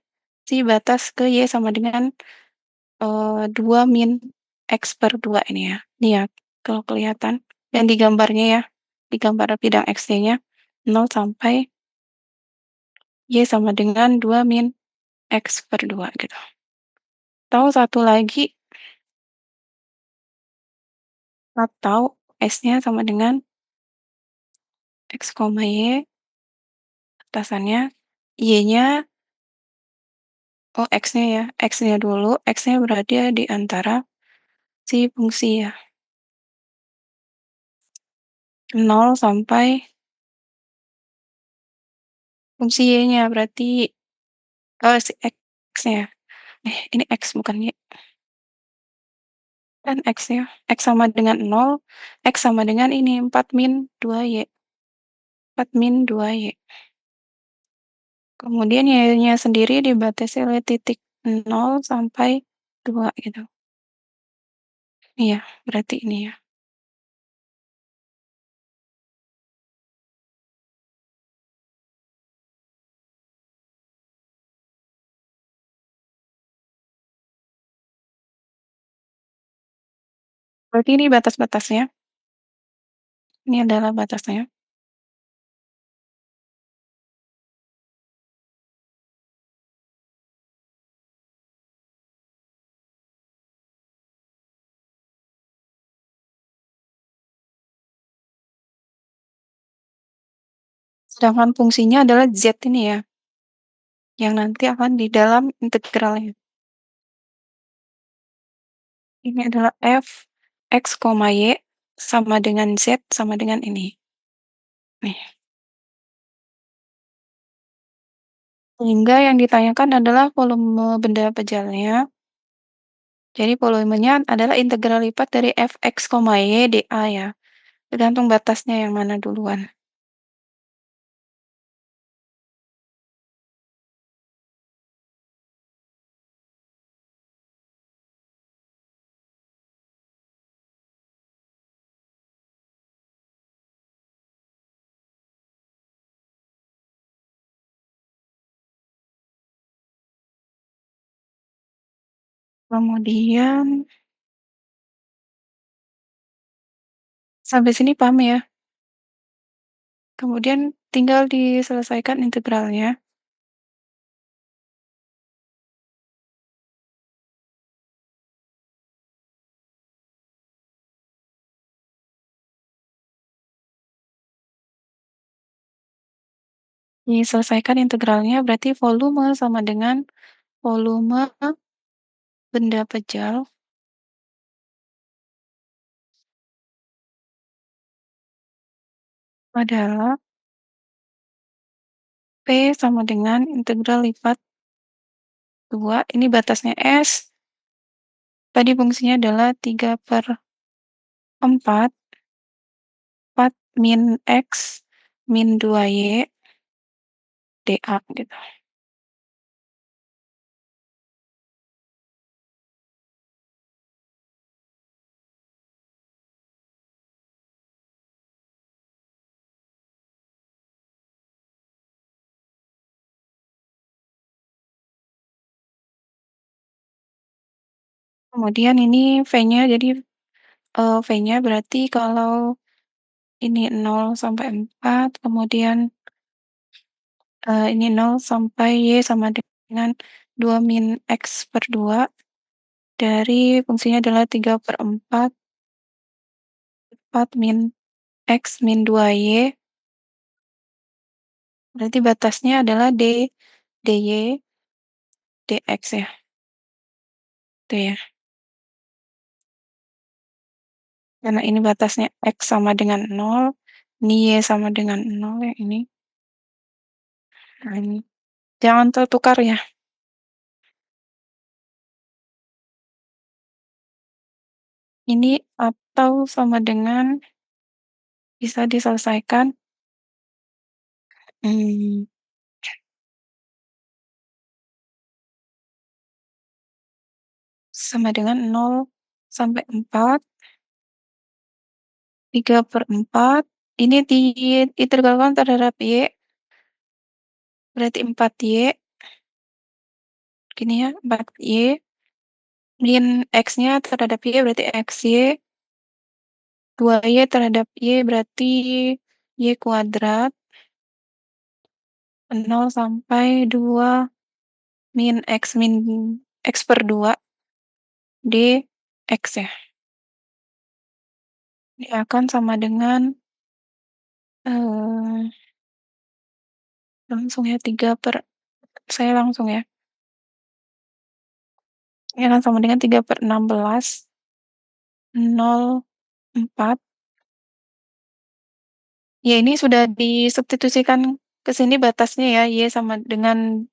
si batas ke Y sama dengan 2 min X/2 ini ya. Ini ya, kalau kelihatan yang di gambarnya ya, di gambar bidang X-nya 0 sampai Y sama dengan 2 min X/2 gitu. Atau satu lagi, atau S-nya sama dengan X, Y, atasannya, Y-nya, oh X-nya ya, X-nya dulu, X-nya berada di antara si fungsi ya, 0 sampai fungsi Y-nya berarti, si X-nya, ini X bukan Y, kan X ya, X sama dengan 0, X sama dengan ini 4 min 2Y, 4 min 2Y. Kemudian Y-nya sendiri dibatasi oleh titik 0 sampai 2 gitu. Iya, berarti ini ya. Berarti ini batas-batasnya. Ini adalah batasnya. Sedangkan fungsinya adalah Z ini ya, yang nanti akan di dalam integralnya. Ini adalah f X, Y sama dengan Z sama dengan ini. Nih. Sehingga yang ditanyakan adalah volume benda pejalnya. Jadi volumenya adalah integral lipat dari f X, Y dA ya. Tergantung batasnya yang mana duluan. Kemudian sampai sini paham ya. Kemudian tinggal diselesaikan integralnya. Diselesaikan integralnya berarti volume sama dengan volume benda pejal adalah P sama dengan integral lipat 2, ini batasnya S, tadi fungsinya adalah 3/4, 4 min X min 2Y dA gitu. Kemudian ini V-nya, jadi V-nya berarti kalau ini 0 sampai 4, kemudian ini 0 sampai Y sama dengan 2 min X/2, dari fungsinya adalah 3/4, 4 min X min 2Y, berarti batasnya adalah dy dx ya, itu ya. Karena ini batasnya X sama dengan 0, ini Y sama dengan 0 ya ini. Nah, ini. Jangan tertukar ya. Ini atau sama dengan bisa diselesaikan hmm, sama dengan 0 sampai 4 3/4 ini ditegalkan terhadap Y, berarti 4Y, gini ya, 4Y, min X-nya terhadap Y berarti XY, 2Y terhadap Y berarti Y kuadrat, 0 sampai 2 min X per 2 dx ya. Ini akan sama dengan, eh, langsung ya, saya langsung ya. Ini akan sama dengan 3/16, 0,4. Ya, ini sudah disubstitusikan ke sini batasnya ya, Y sama dengan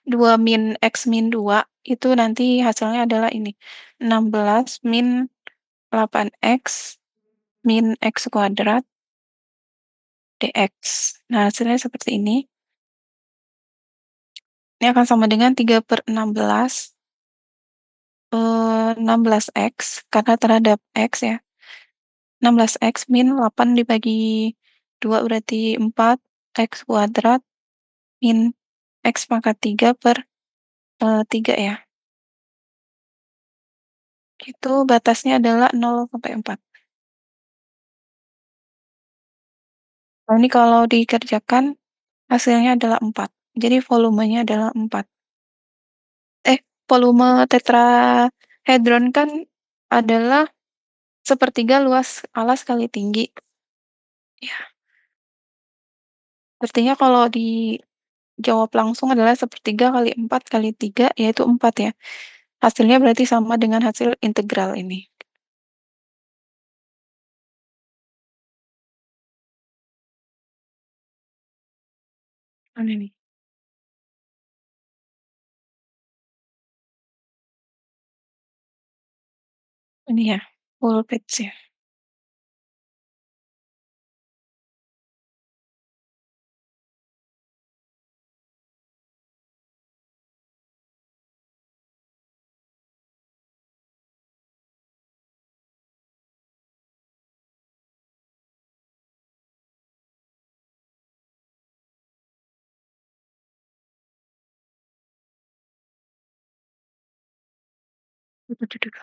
2 min X min 2, itu nanti hasilnya adalah ini, 16 min 8X min X kuadrat dx. Nah, hasilnya seperti ini. Ini akan sama dengan 3/16 karena terhadap X ya. 16X min 8 dibagi 2 berarti 4, X kuadrat min X pangkat 3 per 3 ya. Itu batasnya adalah 0 sampai 4. Nah, ini kalau dikerjakan hasilnya adalah 4. Jadi volumenya adalah 4. Volume tetrahedron kan adalah sepertiga luas alas kali tinggi. Ya, artinya kalau dijawab langsung adalah sepertiga kali 4 kali 3, yaitu 4 ya. Hasilnya berarti sama dengan hasil integral ini. Mana nih? Ini ya, full page ya. Duduk.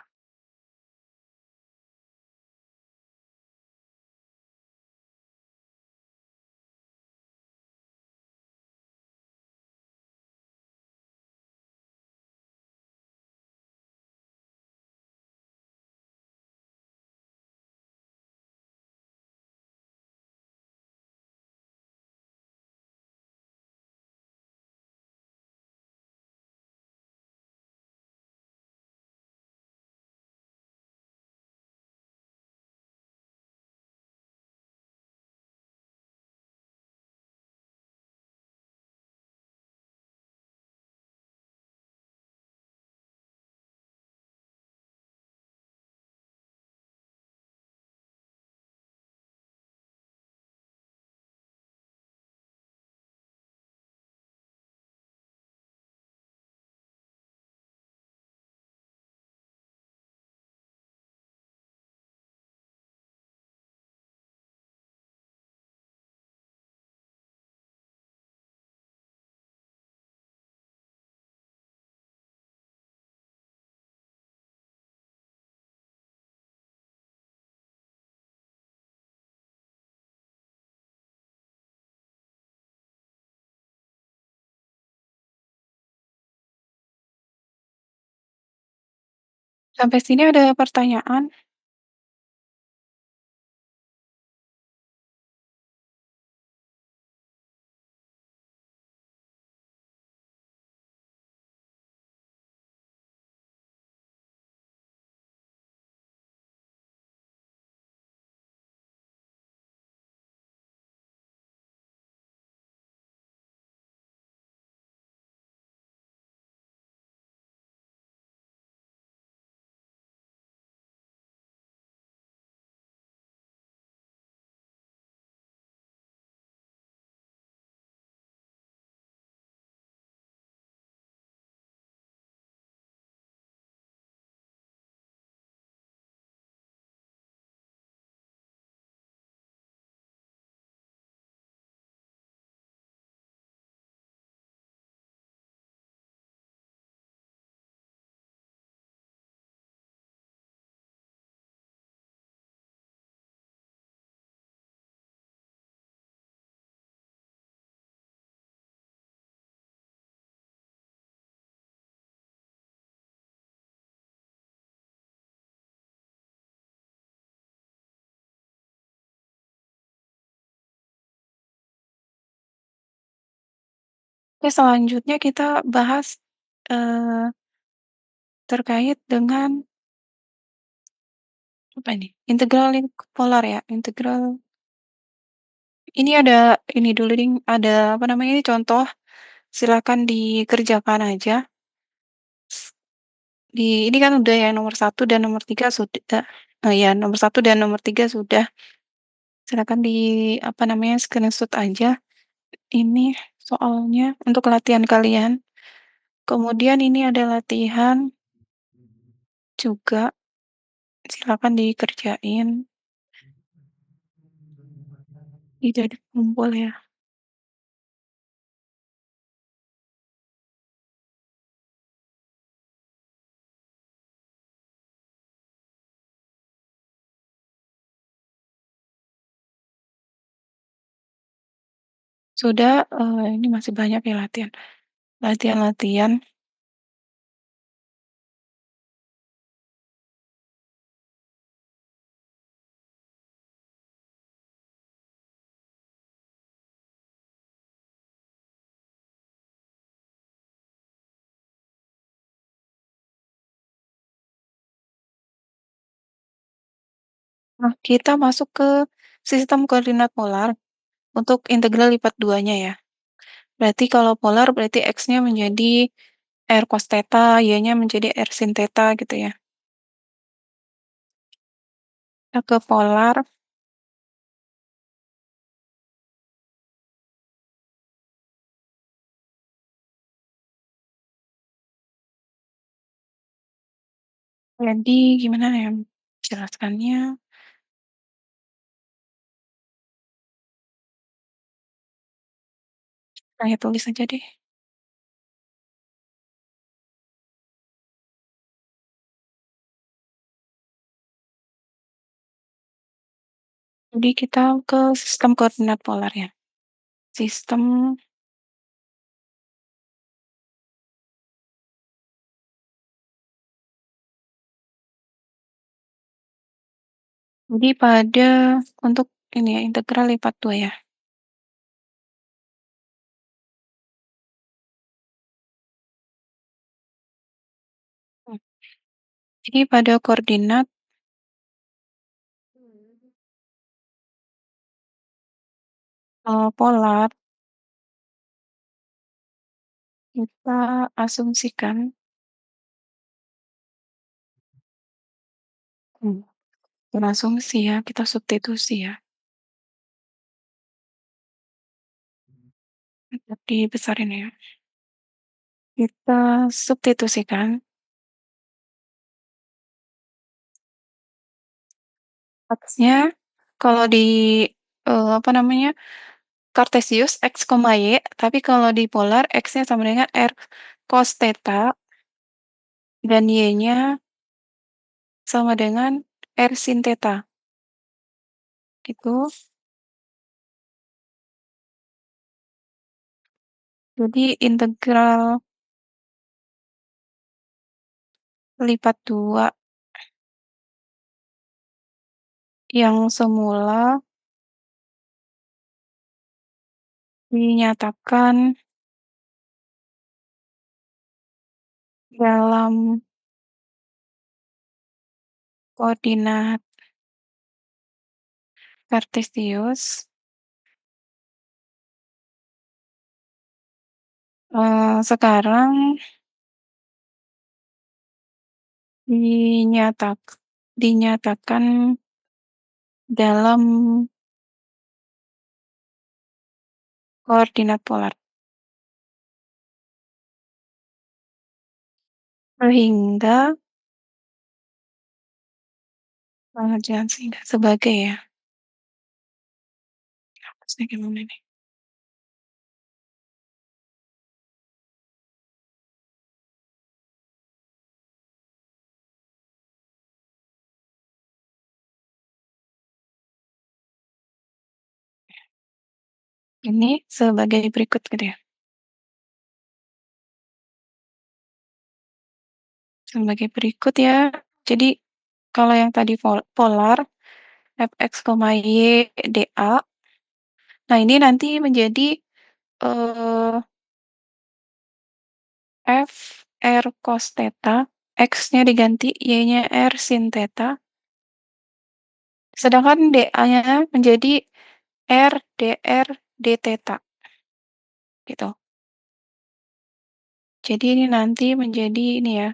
Sampai sini ada pertanyaan? Oke, selanjutnya kita bahas, eee, terkait dengan apa ini, integral link polar ya, integral ini ada ini dulu ding, ada apa namanya, ini contoh, silakan dikerjakan aja. Ini kan udah ya nomor satu dan nomor 3 sudah ya nomor satu dan nomor 3 sudah, silakan apa namanya, screenshot aja ini soalnya untuk latihan kalian. Kemudian ini ada latihan juga, silakan dikerjain, jadi kumpul ya. Sudah, ini masih banyak ya latihan. Latihan-latihan, nah kita masuk ke sistem koordinat polar untuk integral lipat duanya ya. Berarti kalau polar berarti X-nya menjadi R cos theta, Y-nya menjadi R sin theta gitu ya. Kita ke polar, jadi gimana ya jelaskannya, saya tulis aja deh. Jadi kita ke sistem koordinat polar ya. Sistem, jadi pada untuk ini ya, integral lipat 2 ya. Hmm. Jadi pada koordinat polar, kita asumsikan, hmm, berasumsi ya, kita substitusi ya. Tetap dibesarin ya. Kita substitusikan X-nya kalau di, apa namanya, Kartesius X, Y, tapi kalau di polar X-nya sama dengan R cos theta dan Y-nya sama dengan R sin theta, gitu. Jadi integral lipat 2 yang semula dinyatakan dalam koordinat Kartesius, sekarang dinyatak dinyatakan dalam koordinat polar. Sehingga, jangan sehingga, sebagai ya, maksudnya gimana nih? Ini sebagai berikut gitu ya, sebagai berikut ya. Jadi kalau yang tadi polar Fx, Y, dA, nah ini nanti menjadi, eee F R cos theta, X-nya diganti Y-nya R sin theta, sedangkan dA-nya menjadi R dR d theta, gitu. Jadi ini nanti menjadi ini ya,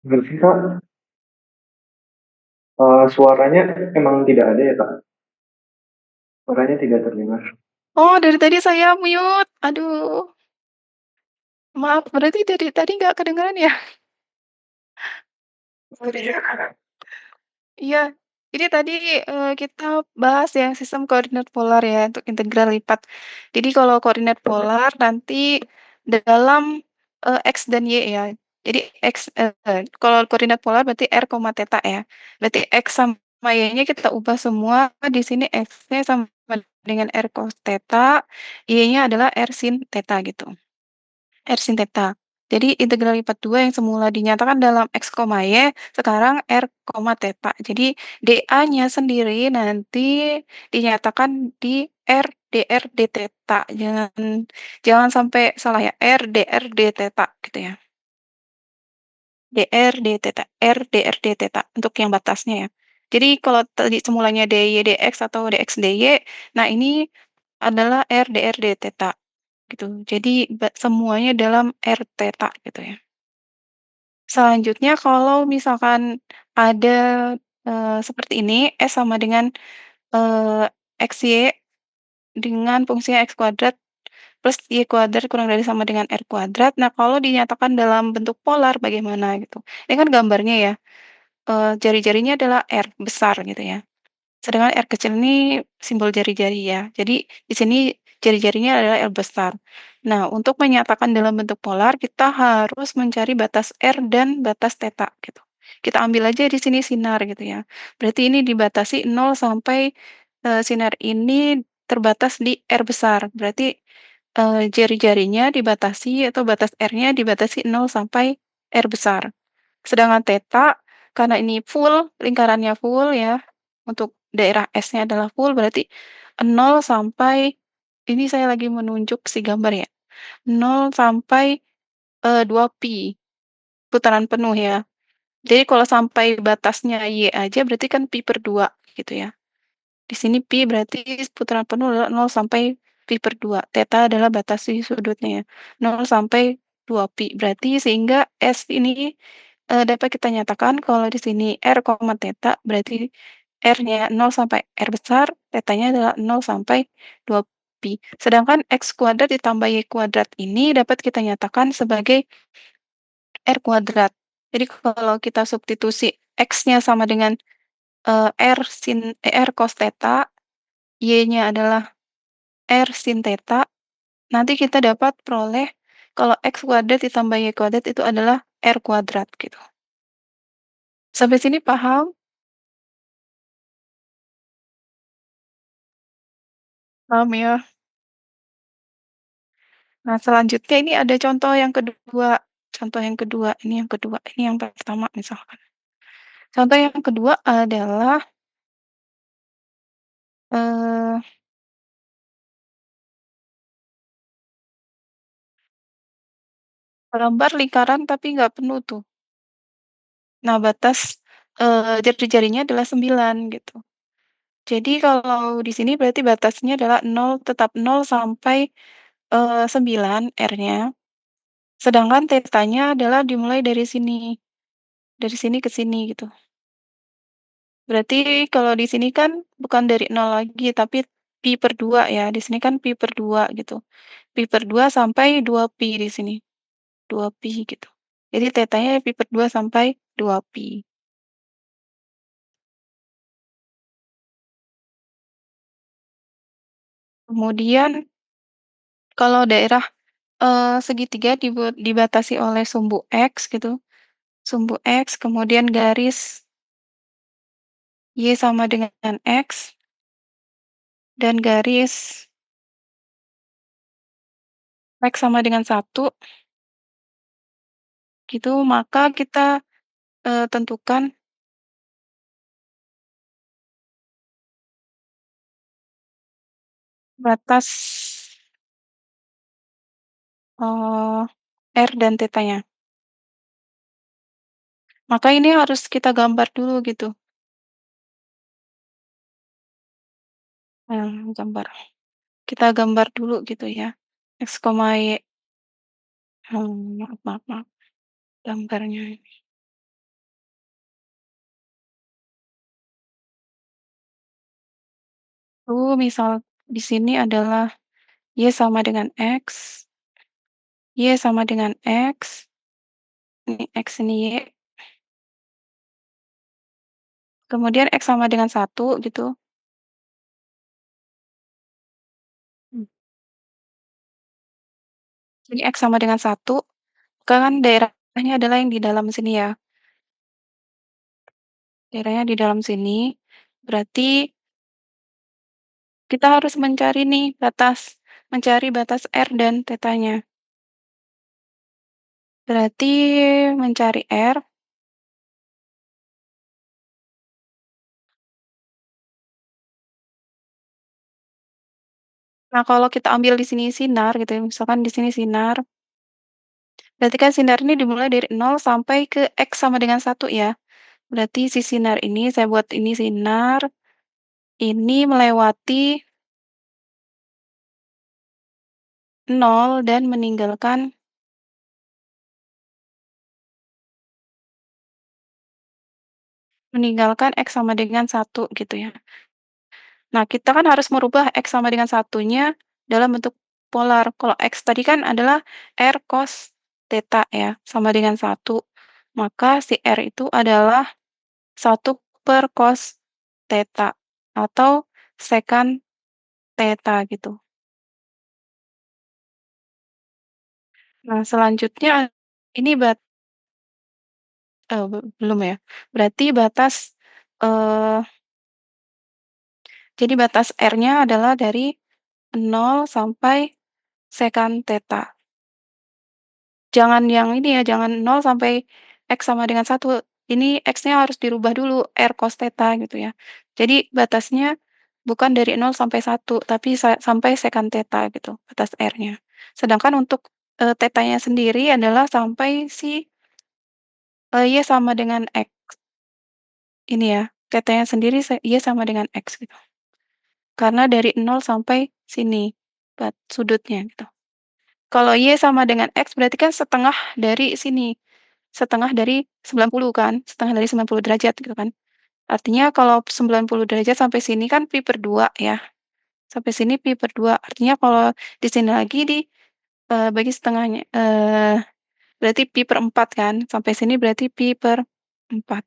Berarti Kak, suaranya emang tidak ada ya Kak? Suaranya tidak terdengar. Oh, dari tadi saya mute. Aduh, maaf, berarti dari tadi nggak kedengeran ya? Iya, jadi tadi, kita bahas yang sistem koordinat polar ya, untuk integral lipat. Jadi kalau koordinat polar nanti dalam, X dan Y ya. Jadi kalau koordinat polar berarti R, theta ya. Berarti X sama Y-nya kita ubah semua, di sini X-nya sama dengan R cos theta, Y-nya adalah R sin theta gitu. R sin theta. Jadi integral lipat 2 yang semula dinyatakan dalam X, Y, sekarang R, theta. Jadi dA-nya sendiri nanti dinyatakan di R dr d theta. Jangan jangan sampai salah ya, R dr d theta gitu ya. Dr d theta, R dr d theta untuk yang batasnya ya. Jadi kalau tadi semulanya dy dx atau dx dy, nah ini adalah R dr d theta gitu. Jadi semuanya dalam R theta gitu ya. Selanjutnya kalau misalkan ada, seperti ini, S sama dengan, XY dengan fungsinya X kuadrat plus Y kuadrat kurang dari sama dengan R kuadrat. Nah, kalau dinyatakan dalam bentuk polar bagaimana gitu. Ini kan gambarnya ya, jari-jarinya adalah R besar gitu ya. Sedangkan R kecil ini simbol jari-jari ya. Jadi di sini jari-jarinya adalah L besar. Nah, untuk menyatakan dalam bentuk polar kita harus mencari batas R dan batas theta gitu. Kita ambil aja di sini sinar gitu ya. Berarti ini dibatasi 0 sampai sinar ini terbatas di R besar. Berarti jari-jarinya dibatasi atau batas R-nya dibatasi 0 sampai R besar. Sedangkan theta, karena ini full, lingkarannya full ya, untuk daerah S-nya adalah full, berarti 0 sampai ini saya lagi menunjuk si gambar ya, 0 sampai, 2pi, putaran penuh ya. Jadi kalau sampai batasnya Y aja berarti kan pi/2 gitu ya. Di sini pi berarti putaran penuh adalah 0 sampai pi/2. Theta adalah batas si sudutnya ya, 0 sampai 2 pi. Berarti sehingga S ini, dapat kita nyatakan kalau di sini R, theta berarti R-nya 0 sampai R besar, tetanya adalah 0 sampai 2 pi. Sedangkan X kuadrat ditambah Y kuadrat ini dapat kita nyatakan sebagai R kuadrat. Jadi kalau kita substitusi X-nya sama dengan, R cos theta, Y-nya adalah R sin theta, nanti kita dapat peroleh kalau X kuadrat ditambah Y kuadrat itu adalah R kuadrat gitu. Sampai sini paham? Paham ya? Nah selanjutnya ini ada contoh yang kedua. Contoh yang kedua, ini yang kedua, ini yang pertama misalkan. Contoh yang kedua adalah, eee, gambar lingkaran tapi nggak penuh tuh. Nah batas, jari-jarinya adalah 9 gitu. Jadi kalau di sini berarti batasnya adalah 0, tetap 0 sampai, 9 R-nya, sedangkan tetanya adalah dimulai dari sini ke sini gitu. Berarti kalau di sini kan bukan dari 0 lagi, tapi pi/2 ya, di sini kan pi/2 gitu. Pi/2 sampai 2 pi di sini, 2 pi gitu. Jadi tetanya pi/2 sampai 2 pi. Kemudian kalau daerah, segitiga dibatasi oleh sumbu X gitu, sumbu X, kemudian garis Y sama dengan X, dan garis X sama dengan 1 gitu, maka kita, tentukan batas, eee, R dan tetanya. Maka ini harus kita gambar dulu gitu, gambar. Kita gambar dulu gitu ya, X, Y, maaf maaf maaf, gambarnya ini. Misal di sini adalah Y sama dengan X, Y sama dengan X, ini X ini Y, kemudian X sama dengan 1 gitu. Mmm. Jadi X sama dengan 1, kan daerahnya adalah yang di dalam sini ya, daerahnya di dalam sini, berarti kita harus mencari nih mencari batas R dan tetanya. Berarti mencari R, nah kalau kita ambil di sini sinar gitu ya, misalkan di sini sinar, berarti kan sinar ini dimulai dari 0 sampai ke X sama dengan 1 ya. Berarti si sinar ini saya buat ini sinar, ini melewati 0 dan meninggalkan X sama dengan 1 gitu ya. Nah, kita kan harus merubah X sama dengan satunya dalam bentuk polar. Kalau X tadi kan adalah R cos theta ya, sama dengan 1. Maka si R itu adalah 1 per cos theta atau secant theta gitu. Nah, selanjutnya ini belum ya. Berarti eee, jadi batas R-nya adalah dari 0 sampai secant theta. Jangan yang ini ya, jangan 0 sampai X sama dengan 1. Ini X-nya harus dirubah dulu, R cos theta gitu ya. Jadi batasnya bukan dari 0 sampai 1, tapi sampai secant theta gitu, batas R-nya. Sedangkan untuk, thetanya sendiri adalah sampai si, Y sama dengan X, ini ya, tetanya sendiri Y sama dengan X gitu. Karena dari 0 sampai sini, sudutnya gitu. Kalau Y sama dengan X berarti kan setengah dari sini, setengah dari 90 kan, setengah dari 90 derajat gitu kan. Artinya kalau 90 derajat sampai sini kan pi/2 ya, sampai sini pi/2. Artinya kalau di sini lagi bagi setengahnya, berarti pi/4 kan, sampai sini berarti pi/4.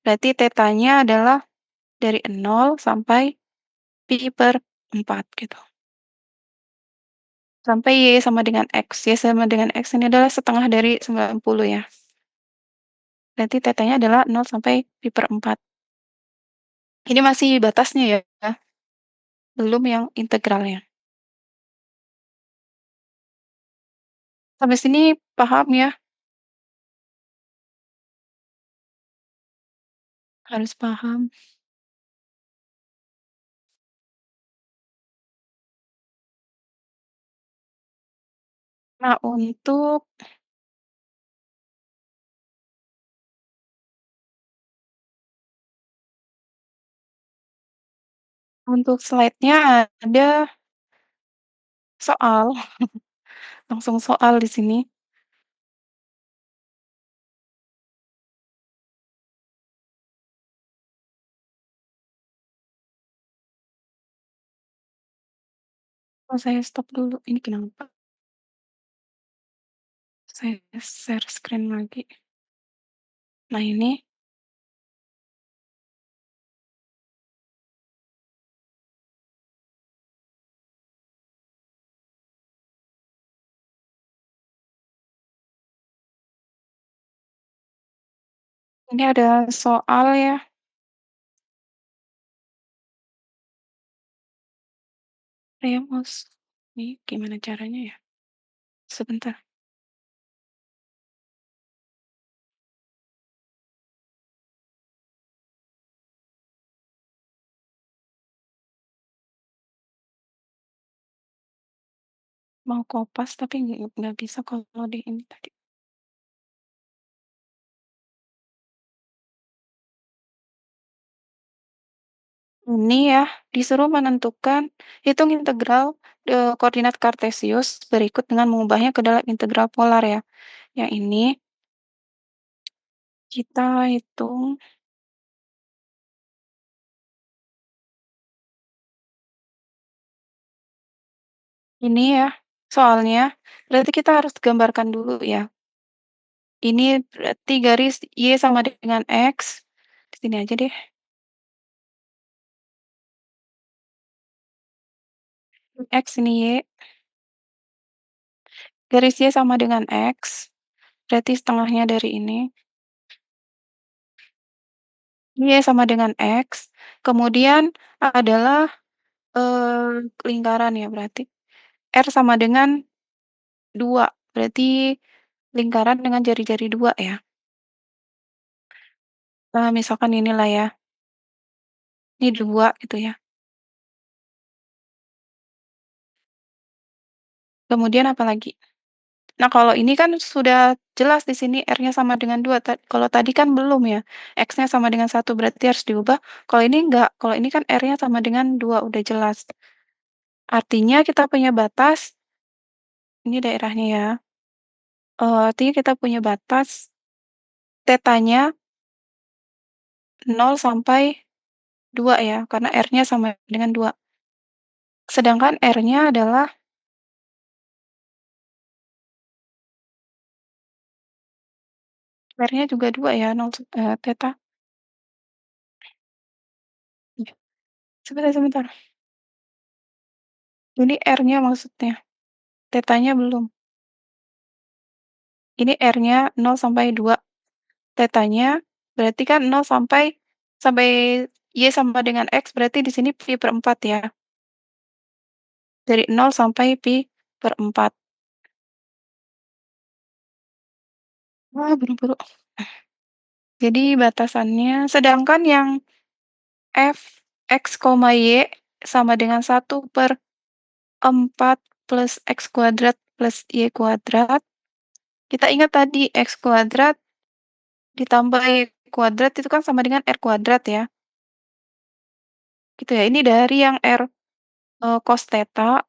Berarti tetanya adalah dari 0 sampai pi/4 gitu. Sampai Y sama dengan X. Y sama dengan X ini adalah setengah dari 90 ya. Berarti tetanya adalah 0 sampai pi/4. Ini masih batasnya ya, belum yang integralnya. Sampai sini paham ya? Harus paham. Nah, untuk slide-nya ada soal, langsung soal di sini. Oh, saya stop dulu, ini kenapa? Saya share screen lagi. Nah, ini ada soal ya. Remus. Ini gimana caranya ya? Sebentar. Mau kopas tapi nggak bisa kalau di ini tadi. Ini ya, disuruh menentukan hitung integral koordinat kartesius berikut dengan mengubahnya ke dalam integral polar ya. Yang ini kita hitung ini ya, soalnya berarti kita harus gambarkan dulu ya. Ini berarti garis Y sama dengan X. Di sini aja deh. X ini Y. Garis Y sama dengan X. Berarti setengahnya dari ini. Y sama dengan X. Kemudian adalah lingkaran ya berarti. R sama dengan 2. Berarti lingkaran dengan jari-jari 2 ya. Nah, misalkan inilah ya. Ini 2 gitu ya. Kemudian apa lagi? Nah, kalau ini kan sudah jelas di sini R-nya sama dengan 2. Kalau tadi kan belum ya. X-nya sama dengan 1 berarti harus diubah. Kalau ini enggak. Kalau ini kan R-nya sama dengan 2 udah jelas. Artinya kita punya batas, ini daerahnya ya. Artinya kita punya batas tetanya 0 sampai 2 ya, karena R-nya sama dengan 2. Sedangkan R-nya adalah R-nya juga 2 ya, 0, theta. Iya. Sebentar. Ini R-nya maksudnya, tetanya belum. Ini R-nya 0 sampai 2. Tetanya berarti kan 0 sampai Y sama dengan X berarti di sini pi/4 ya. Dari 0 sampai pi/4. Wah, buru-buru. Jadi batasannya sedangkan yang f x, y sama dengan 1/4 plus x kuadrat plus y kuadrat. Kita ingat tadi x kuadrat ditambah Y kuadrat itu kan sama dengan R kuadrat ya, gitu ya. Ini dari yang R, cos theta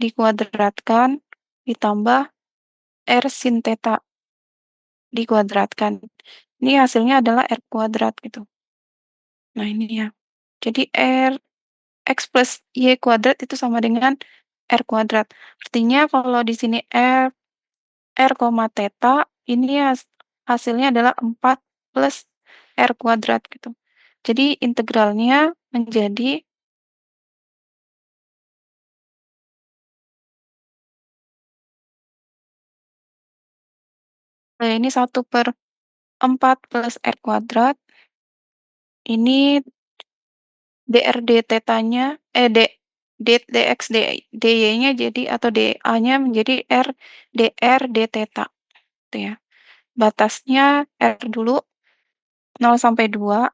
dikuadratkan ditambah R sin theta dikuadratkan. Ini hasilnya adalah R kuadrat gitu. Nah ini ya. Jadi X plus Y kuadrat itu sama dengan R kuadrat. Artinya kalau di sini R, theta ini hasilnya adalah 4 plus R kuadrat gitu. Jadi integralnya menjadi ini 1/4 plus R kuadrat, ini dr d tetanya dx dy-nya jadi atau dA-nya menjadi R dr d theta gitu ya. Batasnya R dulu 0 sampai 2,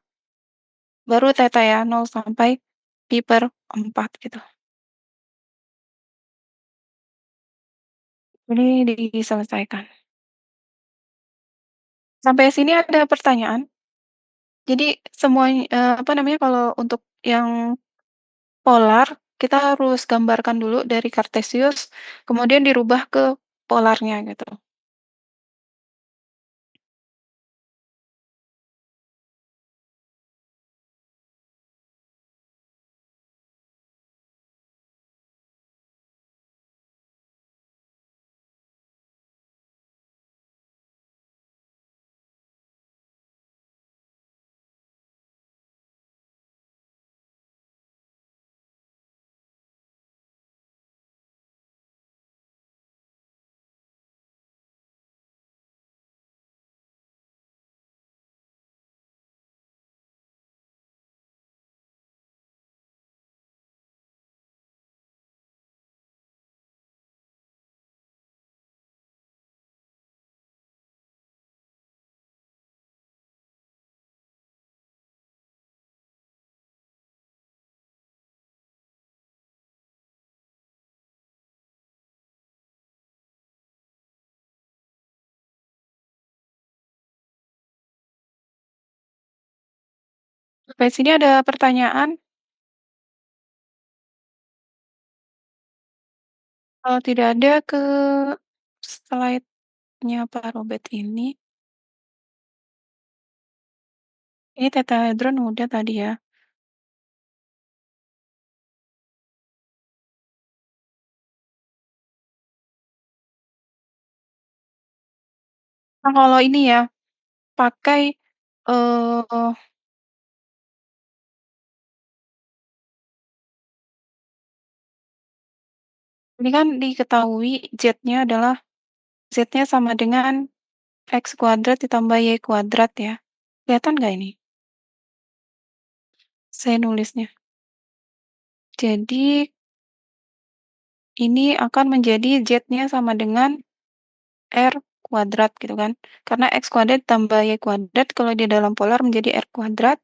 baru theta ya 0 sampai pi/4 gitu. Ini diselesaikan. Sampai sini ada pertanyaan? Jadi apa namanya, kalau untuk yang polar, kita harus gambarkan dulu dari Kartesius, kemudian dirubah ke polarnya gitu. Sampai sini ada pertanyaan? Kalau tidak ada ke slide-nya Pak Robert ini. Ini tetrahedron udah tadi ya. Nah, kalau ini ya, pakai, eee, ini kan diketahui Z-nya sama dengan X kuadrat ditambah Y kuadrat ya. Kelihatan nggak ini? Saya nulisnya. Jadi, ini akan menjadi Z-nya sama dengan R kuadrat gitu kan. Karena X kuadrat tambah Y kuadrat kalau di dalam polar menjadi R kuadrat.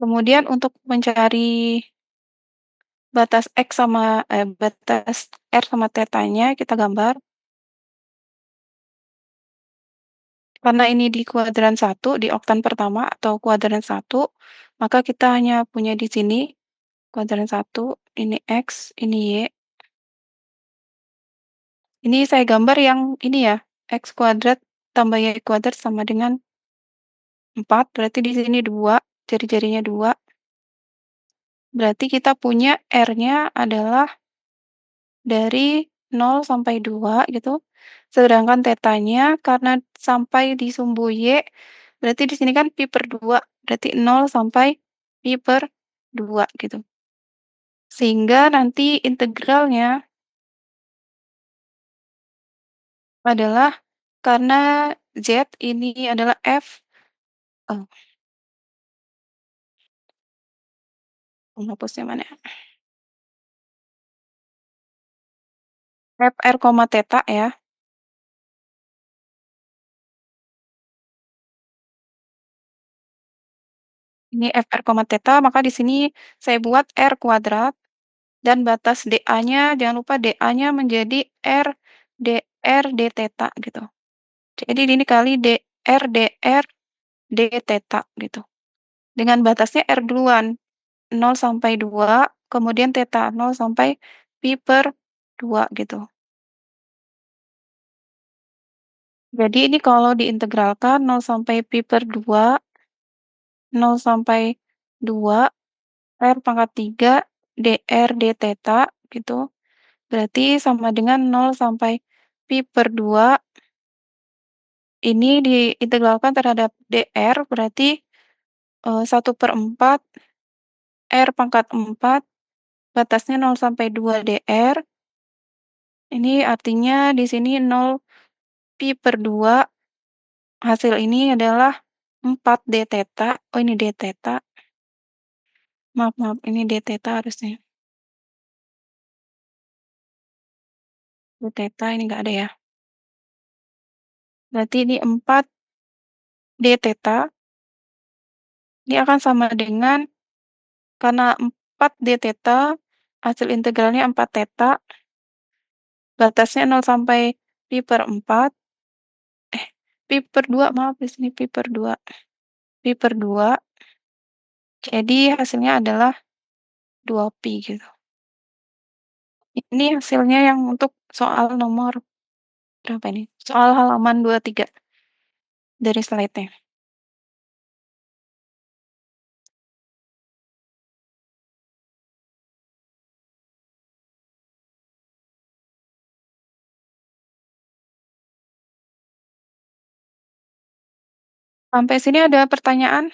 Kemudian untuk mencari batas R sama tetanya kita gambar. Karena ini di kuadran 1, di oktan pertama atau kuadran 1, maka kita hanya punya di sini kuadran 1, ini X, ini Y. Ini saya gambar yang ini ya, X kuadrat tambah Y kuadrat sama dengan 4, berarti di sini 2, jari-jarinya 2. Berarti kita punya R-nya adalah dari 0 sampai 2 gitu. Sedangkan tetanya karena sampai di sumbu Y, berarti di sini kan pi/2, berarti 0 sampai pi/2 gitu. Sehingga nanti integralnya adalah karena Z ini adalah oh, penghapusnya mana ya? Fr, theta ya. Ini Fr, theta, maka di sini saya buat R kuadrat dan batas dA-nya jangan lupa dA-nya menjadi R R D theta gitu. Jadi ini kali dr d theta gitu. Dengan batasnya R duluan, 0 sampai 2, kemudian theta 0 sampai pi per 2 gitu. Jadi ini kalau diintegralkan 0 sampai pi per 2, 0 sampai 2, R pangkat 3 dr d theta gitu. Berarti sama dengan 0 sampai pi per 2, ini diintegralkan terhadap dr, berarti 1/4 R pangkat 4, batasnya 0 sampai 2 dr. Ini artinya di sini 0 pi per 2, hasil ini adalah 4 d theta. Oh, ini d theta. Maaf, ini d theta harusnya. D theta ini nggak ada ya. Berarti ini 4 d theta. Ini akan sama dengan, karena 4 d theta, hasil integralnya 4 theta, batasnya 0 sampai pi per 4, pi per 2, maaf di sini pi per 2. Pi per 2, jadi hasilnya adalah 2 pi gitu. Ini hasilnya yang untuk soal nomor berapa ini? Soal halaman 23 dari slide-nya. Sampai sini ada pertanyaan?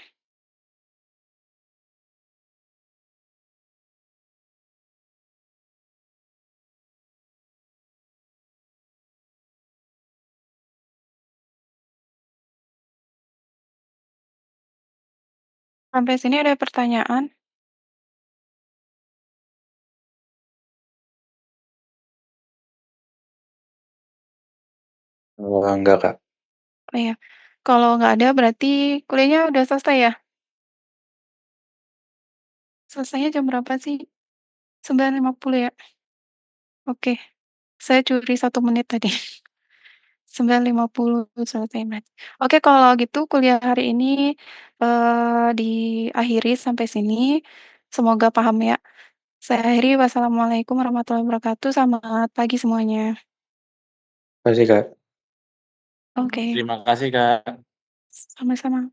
Sampai sini ada pertanyaan? Enggak, Kak. Oh iya, kalau nggak ada berarti kuliahnya udah selesai ya? Selesainya jam berapa sih? 9.50 ya? Oke, saya curi 1 menit tadi. 9.50 selesai berarti. Oke, kalau gitu kuliah hari ini diakhiri sampai sini. Semoga paham ya. Saya akhiri. Wassalamualaikum warahmatullahi wabarakatuh. Selamat pagi semuanya. Terima kasih, Kak. Oke, Terima kasih, Kak. sama-sama.